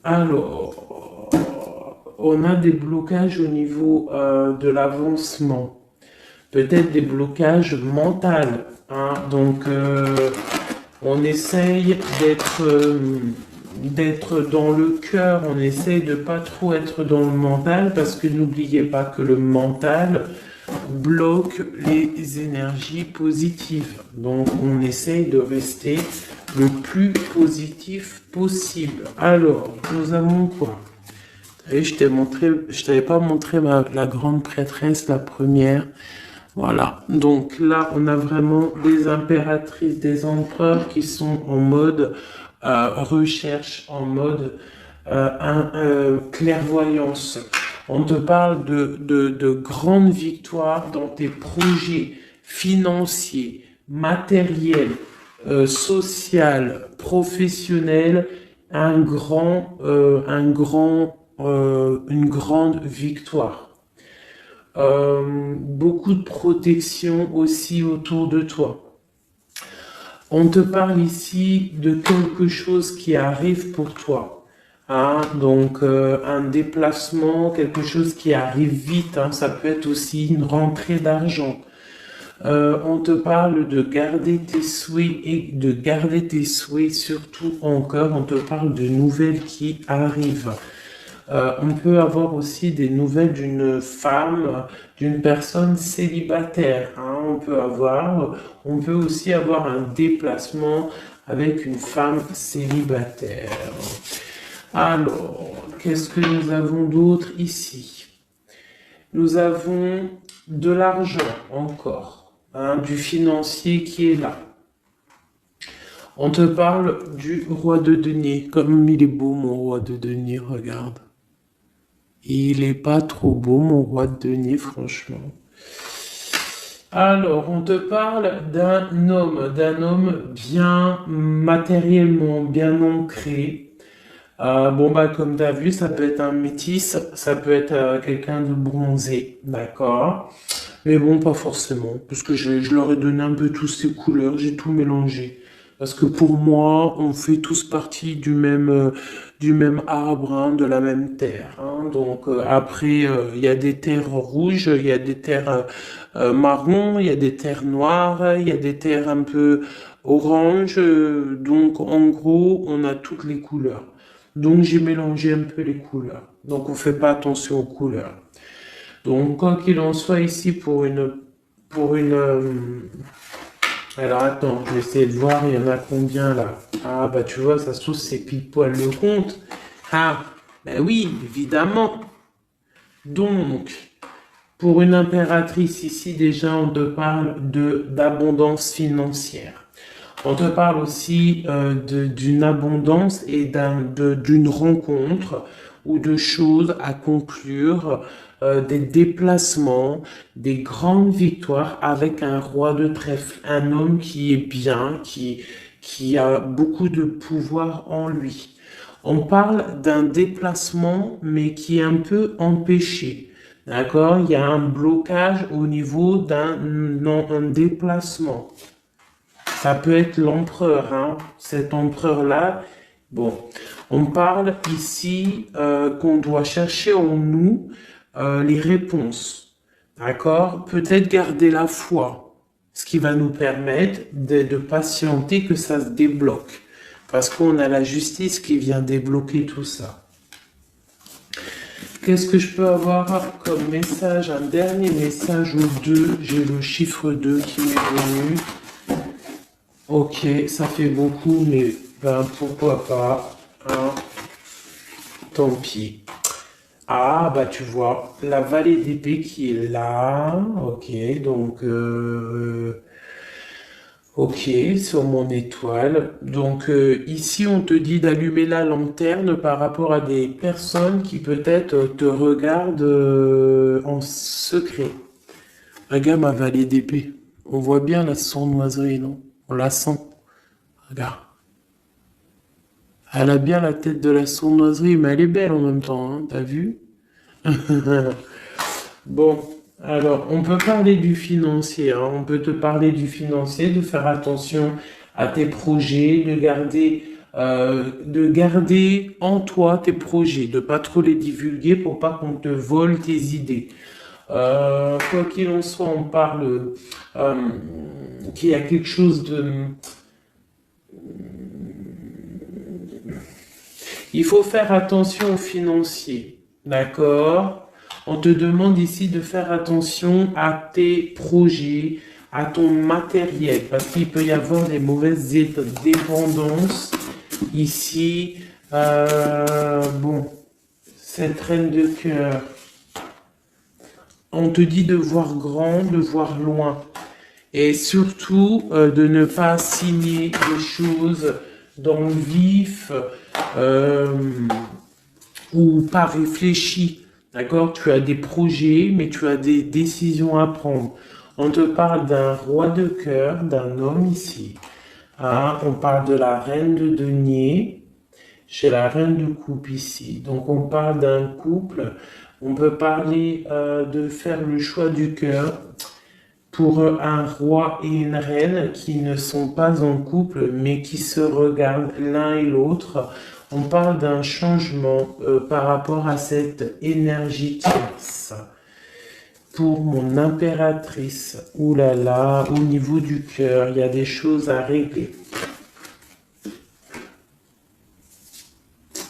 Alors, on a des blocages au niveau de l'avancement. Peut-être des blocages mentaux. Hein. Donc, on essaye d'être dans le cœur. On essaye de pas trop être dans le mental parce que n'oubliez pas que le mental bloque les énergies positives. Donc, on essaye de rester le plus positif possible. Alors, nous avons quoi? Et je t'avais pas montré la grande prêtresse, la première. Voilà. Donc là, on a vraiment des impératrices, des empereurs qui sont en mode recherche, en mode clairvoyance. On te parle de grandes victoires dans tes projets financiers, matériels, social, professionnel, une grande victoire. Beaucoup de protection aussi autour de toi. On te parle ici de quelque chose qui arrive pour toi. Hein, donc un déplacement, quelque chose qui arrive vite, hein, ça peut être aussi une rentrée d'argent. On te parle de garder tes souhaits et de garder tes souhaits surtout en cœur. On te parle de nouvelles qui arrivent. On peut avoir aussi des nouvelles d'une femme, d'une personne célibataire. Hein. On peut aussi avoir un déplacement avec une femme célibataire. Alors, qu'est-ce que nous avons d'autre ici? Nous avons de l'argent encore, hein, du financier qui est là. On te parle du roi de denier. Comme il est beau mon roi de denier, regarde. Il est pas trop beau mon roi de denier, franchement. Alors, on te parle d'un homme bien matériellement, bien ancré. Bon, bah, comme tu as vu, ça peut être un métis, ça peut être quelqu'un de bronzé, d'accord? Mais bon, pas forcément, parce que je leur ai donné un peu toutes ces couleurs, j'ai tout mélangé. Parce que pour moi, on fait tous partie du même arbre, hein, de la même terre. Hein. Donc après, il y a des terres rouges, il y a des terres marron, il y a des terres noires, il y a des terres un peu orange. Donc en gros, on a toutes les couleurs. Donc j'ai mélangé un peu les couleurs. Donc on fait pas attention aux couleurs. Donc quoi qu'il en soit ici alors attends, je vais essayer de voir, il y en a combien là? Ah bah tu vois, ça se trouve c'est pile poil le compte. Ah, ben oui, évidemment. Donc, pour une impératrice ici, déjà, on te parle d'abondance financière. On te parle aussi d'une abondance et d'une rencontre ou de choses à conclure, des déplacements, des grandes victoires avec un roi de trèfle, un homme qui est bien, qui a beaucoup de pouvoir en lui. On parle d'un déplacement, mais qui est un peu empêché. D'accord? Il y a un blocage au niveau d'un déplacement. Ça peut être l'empereur, hein. Cet empereur-là. Bon, on parle ici qu'on doit chercher en nous les réponses. D'accord? Peut-être garder la foi, ce qui va nous permettre de patienter que ça se débloque. Parce qu'on a la justice qui vient débloquer tout ça. Qu'est-ce que je peux avoir comme message? Un dernier message ou deux. J'ai le chiffre 2 qui m'est venu. Ok, ça fait beaucoup, mais ben pourquoi pas, hein, tant pis. Ah, bah tu vois, la vallée d'épée qui est là, ok, donc, ok, sur mon étoile. Donc ici, on te dit d'allumer la lanterne par rapport à des personnes qui peut-être te regardent en secret. Regarde ma vallée d'épée. On voit bien la sournoiserie, non? On la sent. Regarde. Elle a bien la tête de la sournoiserie, mais elle est belle en même temps, hein, t'as vu? Bon, alors, on peut parler du financier, hein, on peut te parler du financier, de faire attention à tes projets, de garder en toi tes projets, de pas trop les divulguer pour pas qu'on te vole tes idées. Quoi qu'il en soit, on parle qu'il y a quelque chose de... Il faut faire attention aux financiers, d'accord? On te demande ici de faire attention à tes projets, à ton matériel, parce qu'il peut y avoir des mauvaises dépendances ici. Bon, cette reine de cœur, on te dit de voir grand, de voir loin, et surtout de ne pas signer des choses dans le vif ou pas réfléchi. D'accord? Tu as des projets, mais tu as des décisions à prendre. On te parle d'un roi de cœur, d'un homme ici. Hein? On parle de la reine de denier chez la reine de coupe ici. Donc on parle d'un couple. On peut parler de faire le choix du cœur pour un roi et une reine qui ne sont pas en couple, mais qui se regardent l'un et l'autre. On parle d'un changement par rapport à cette énergie tierce. Pour mon impératrice, ouh là là, au niveau du cœur, il y a des choses à régler.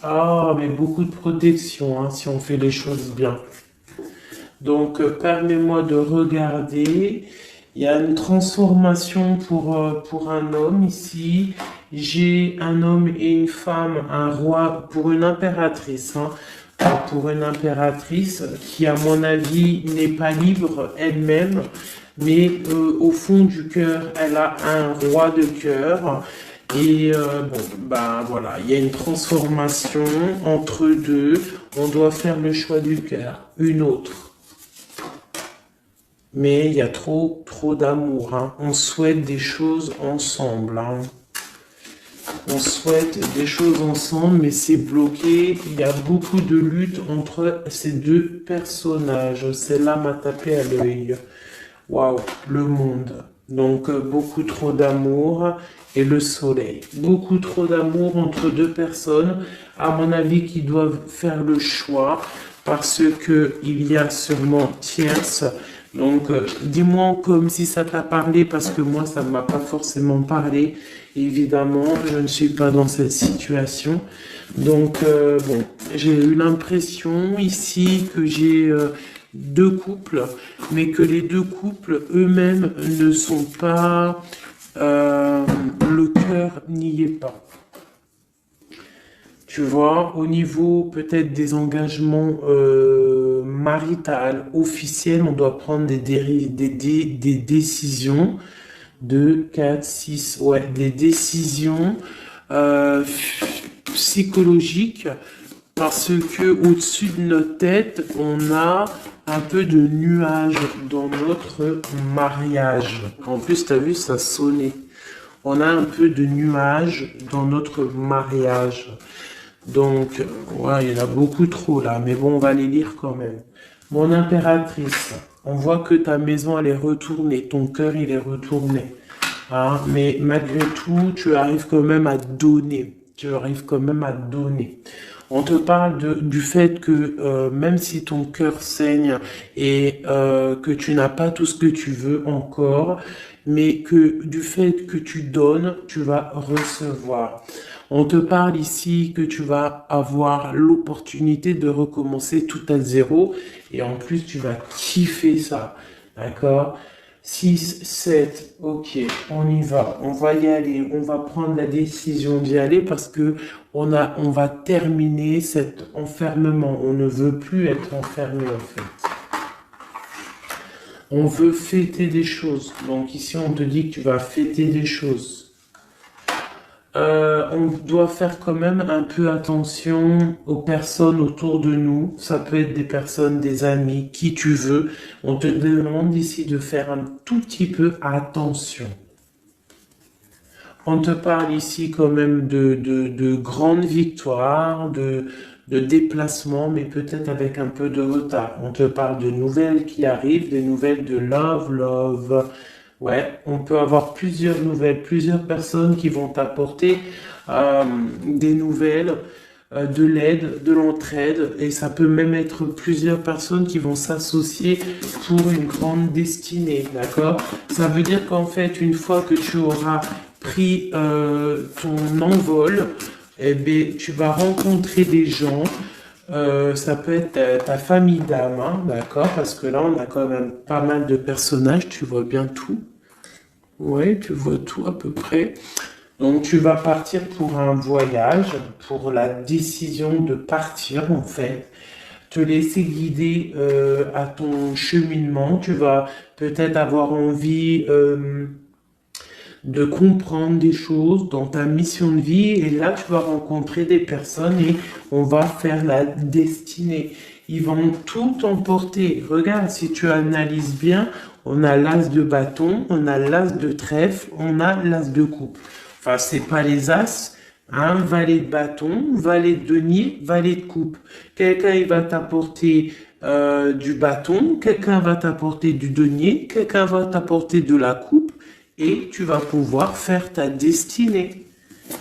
Ah, mais beaucoup de protection, hein, si on fait les choses bien. Donc, permets-moi de regarder. Il y a une transformation pour un homme ici. J'ai un homme et une femme, un roi pour une impératrice. Hein, pour une impératrice qui, à mon avis, n'est pas libre elle-même, mais au fond du cœur, elle a un roi de cœur. Et bon, ben voilà, il y a une transformation entre deux. On doit faire le choix du cœur, une autre. Mais il y a trop d'amour. Hein. On souhaite des choses ensemble. Hein. On souhaite des choses ensemble, mais c'est bloqué. Il y a beaucoup de lutte entre ces deux personnages. Celle-là m'a tapé à l'œil. Waouh, le monde. Donc, beaucoup trop d'amour et le soleil. Beaucoup trop d'amour entre deux personnes, à mon avis, qui doivent faire le choix parce que il y a sûrement tierce. Donc, dis-moi comme si ça t'a parlé parce que moi, ça ne m'a pas forcément parlé. Évidemment, je ne suis pas dans cette situation. Donc, bon, j'ai eu l'impression ici que j'ai deux couples, mais que les deux couples eux-mêmes ne sont pas, le cœur n'y est pas. Tu vois, au niveau peut-être des engagements maritales, officiels, on doit prendre des décisions. 2, 4, 6, ouais, des décisions psychologiques parce que au-dessus de notre tête, on a un peu de nuages dans notre mariage. En plus, tu as vu, ça sonnait. On a un peu de nuages dans notre mariage. Donc, ouais, il y en a beaucoup trop là, mais bon, on va les lire quand même. Mon impératrice, on voit que ta maison, elle est retournée, ton cœur, il est retourné. Hein, mais malgré tout, tu arrives quand même à donner. Tu arrives quand même à donner. On te parle du fait que même si ton cœur saigne et que tu n'as pas tout ce que tu veux encore, mais que du fait que tu donnes, tu vas recevoir. On te parle ici que tu vas avoir l'opportunité de recommencer tout à zéro et en plus tu vas kiffer ça, d'accord? 6, 7, ok, on y va, on va y aller, on va prendre la décision d'y aller parce que on va terminer cet enfermement, on ne veut plus être enfermé en fait. On veut fêter des choses, donc ici on te dit que tu vas fêter des choses. On doit faire quand même un peu attention aux personnes autour de nous. Ça peut être des personnes, des amis, qui tu veux. On te demande ici de faire un tout petit peu attention. On te parle ici quand même de grandes victoires, de déplacements, mais peut-être avec un peu de retard. On te parle de nouvelles qui arrivent, des nouvelles de love. Ouais, on peut avoir plusieurs nouvelles, plusieurs personnes qui vont t'apporter des nouvelles, de l'aide, de l'entraide, et ça peut même être plusieurs personnes qui vont s'associer pour une grande destinée, d'accord? Ça veut dire qu'en fait, une fois que tu auras pris ton envol, eh bien, tu vas rencontrer des gens. Ça peut être ta famille d'âme, hein, d'accord? Parce que là, on a quand même pas mal de personnages, tu vois bien tout. Ouais, tu vois tout à peu près. Donc, tu vas partir pour un voyage, pour la décision de partir, en fait. Te laisser guider à ton cheminement. Tu vas peut-être avoir envie de comprendre des choses dans ta mission de vie et là tu vas rencontrer des personnes et on va faire la destinée. Ils vont tout emporter. Regarde, si tu analyses bien, on a l'as de bâton, on a l'as de trèfle, on a l'as de coupe. Enfin, c'est pas les as, hein, valet de bâton, valet de denier, valet de coupe. Quelqu'un, il va t'apporter du bâton, quelqu'un va t'apporter du denier, quelqu'un va t'apporter de la coupe et tu vas pouvoir faire ta destinée.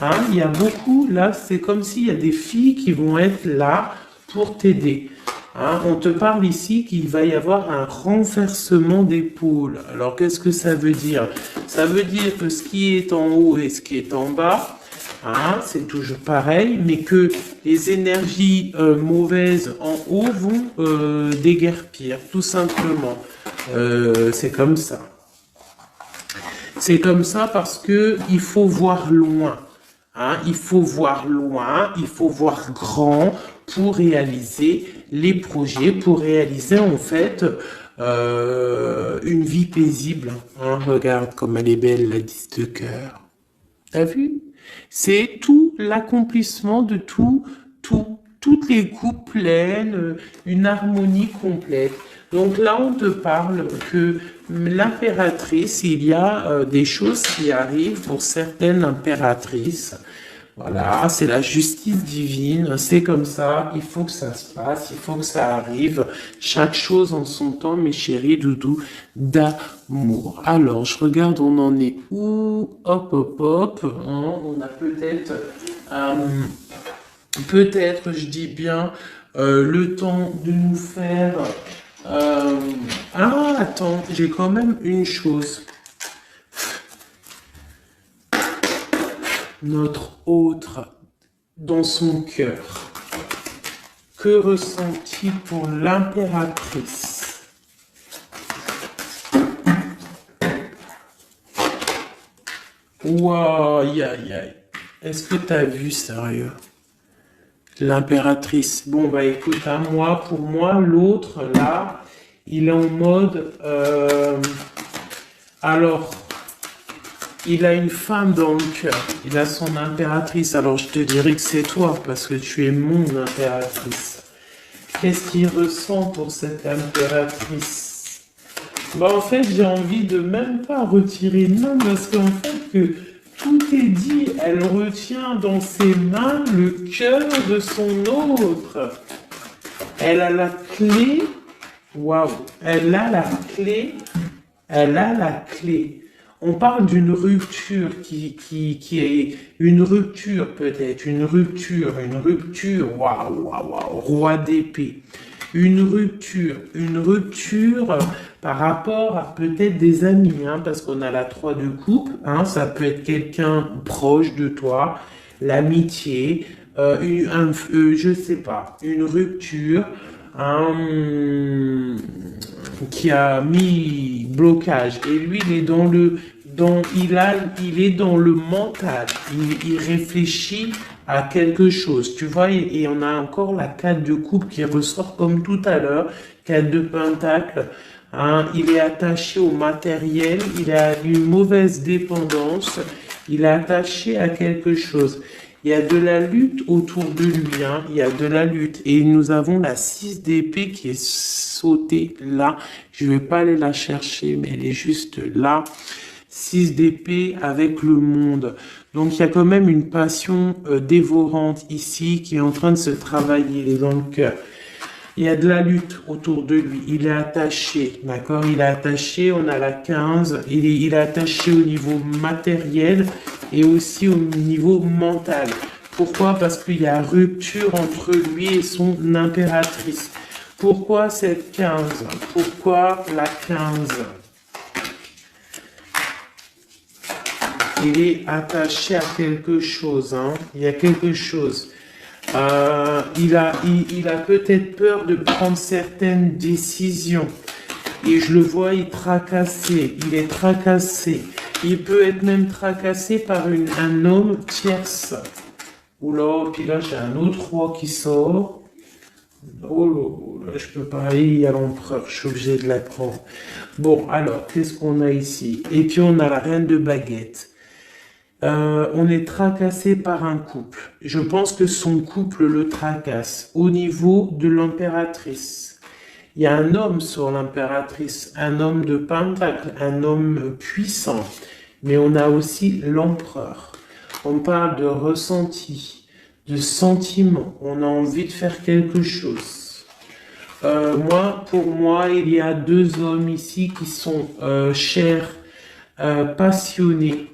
Hein, il y a beaucoup, là, c'est comme s'il y a des filles qui vont être là pour t'aider. Hein, on te parle ici qu'il va y avoir un renversement d'épaule. Alors, qu'est-ce que ça veut dire? Ça veut dire que ce qui est en haut et ce qui est en bas, hein, c'est toujours pareil, mais que les énergies mauvaises en haut vont déguerpir, tout simplement. C'est comme ça. C'est comme ça parce que il faut voir loin. Hein, il faut voir loin, il faut voir grand pour réaliser les projets, pour réaliser en fait une vie paisible. Hein, regarde comme elle est belle, la 10 de cœur. T'as vu? C'est tout l'accomplissement de toutes les coupes pleines, une harmonie complète. Donc là, on te parle que l'impératrice, il y a des choses qui arrivent pour certaines impératrices. Voilà, c'est la justice divine, c'est comme ça, il faut que ça se passe, il faut que ça arrive. Chaque chose en son temps, mes chéris doudous, d'amour. Alors, je regarde, on en est où? Hop, hop, hop. Hein, on a peut-être, je dis bien, le temps de nous faire... Ah, attends, j'ai quand même une chose. Notre autre dans son cœur. Que ressent-il pour l'impératrice? Waouh, aïe, aïe, aïe. Est-ce que tu as vu, sérieux? L'impératrice. Bon, bah écoute, hein, pour moi, l'autre, là, il est en mode... alors... Il a une femme dans le cœur, il a son impératrice, alors je te dirais que c'est toi, parce que tu es mon impératrice. Qu'est-ce qu'il ressent pour cette impératrice? Bah en fait, j'ai envie de même pas retirer de main, parce qu'en fait, que tout est dit, elle retient dans ses mains le cœur de son autre. Elle a la clé, waouh, elle a la clé. On parle d'une rupture qui est une rupture peut-être, une rupture, waouh, roi d'épée. Une rupture par rapport à peut-être des amis, hein, parce qu'on a la 3 de coupe, hein, ça peut être quelqu'un proche de toi, l'amitié, je sais pas, une rupture, qui a mis blocage et lui il est il est dans le mental, il réfléchit à quelque chose, tu vois, et on a encore la 4 de coupe qui ressort comme tout à l'heure, 4 de pentacle, hein, il est attaché au matériel, il a une mauvaise dépendance, il est attaché à quelque chose. Il y a de la lutte autour de lui, hein. Il y a de la lutte. Et nous avons la 6 d'épée qui est sautée là. Je vais pas aller la chercher, mais elle est juste là. 6 d'épée avec le monde. Donc il y a quand même une passion dévorante ici qui est en train de se travailler dans le cœur. Il y a de la lutte autour de lui. Il est attaché, d'accord? Il est attaché, on a la 15. Il est attaché au niveau matériel et aussi au niveau mental. Pourquoi? Parce qu'il y a rupture entre lui et son impératrice. Pourquoi cette 15? Pourquoi la 15? Il est attaché à quelque chose, hein? Il y a quelque chose. Il a peut-être peur de prendre certaines décisions. Et je le vois, il est tracassé. Il peut être même tracassé par un homme tierce. Oula, puis là, j'ai un autre roi qui sort. Oh là, je peux pas aller, il y a l'empereur, je suis obligé de la prendre. Bon, alors, qu'est-ce qu'on a ici? Et puis, on a la reine de baguette. On est tracassé par un couple. Je pense que son couple le tracasse. Au niveau de l'impératrice, il y a un homme sur l'impératrice, un homme de pentacle, un homme puissant. Mais on a aussi l'empereur. On parle de ressenti, de sentiment. On a envie de faire quelque chose. Pour moi, il y a deux hommes ici qui sont chers, passionnés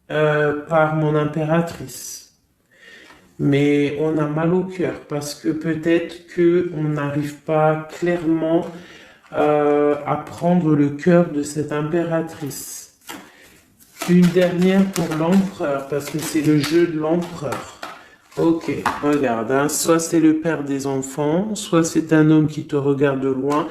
par mon impératrice. Mais on a mal au cœur parce que peut-être que on n'arrive pas clairement à prendre le cœur de cette impératrice. Une dernière pour l'empereur, parce que c'est le jeu de l'empereur. Ok, regarde, hein, soit c'est le père des enfants, soit c'est un homme qui te regarde de loin.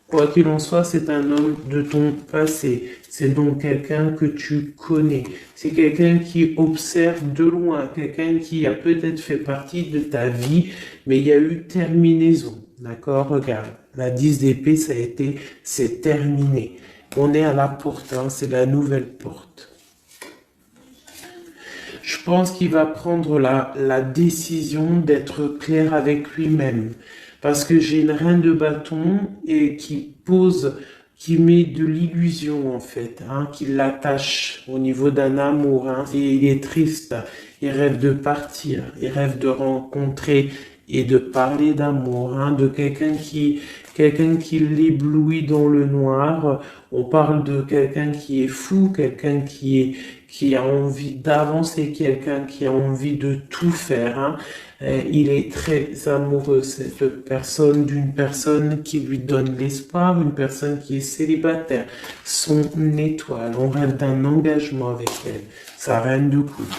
Quoi qu'il en soit, c'est un homme de ton passé. C'est donc quelqu'un que tu connais. C'est quelqu'un qui observe de loin, quelqu'un qui a peut-être fait partie de ta vie, mais il y a eu terminaison. D'accord? Regarde, la 10 d'épée, c'est terminé. On est à la porte, hein, c'est la nouvelle porte. Je pense qu'il va prendre la décision d'être clair avec lui-même. Parce que j'ai une reine de bâton et qui met de l'illusion en fait, hein, qui l'attache au niveau d'un amour. Hein, et il est triste, il rêve de partir, il rêve de rencontrer et de parler d'amour, hein, de quelqu'un qui l'éblouit dans le noir. On parle de quelqu'un qui est fou, qui a envie d'avancer, quelqu'un qui a envie de tout faire. Hein. Il est très amoureux, cette personne, d'une personne qui lui donne l'espoir, une personne qui est célibataire, son étoile. On rêve d'un engagement avec elle, sa reine de coupe.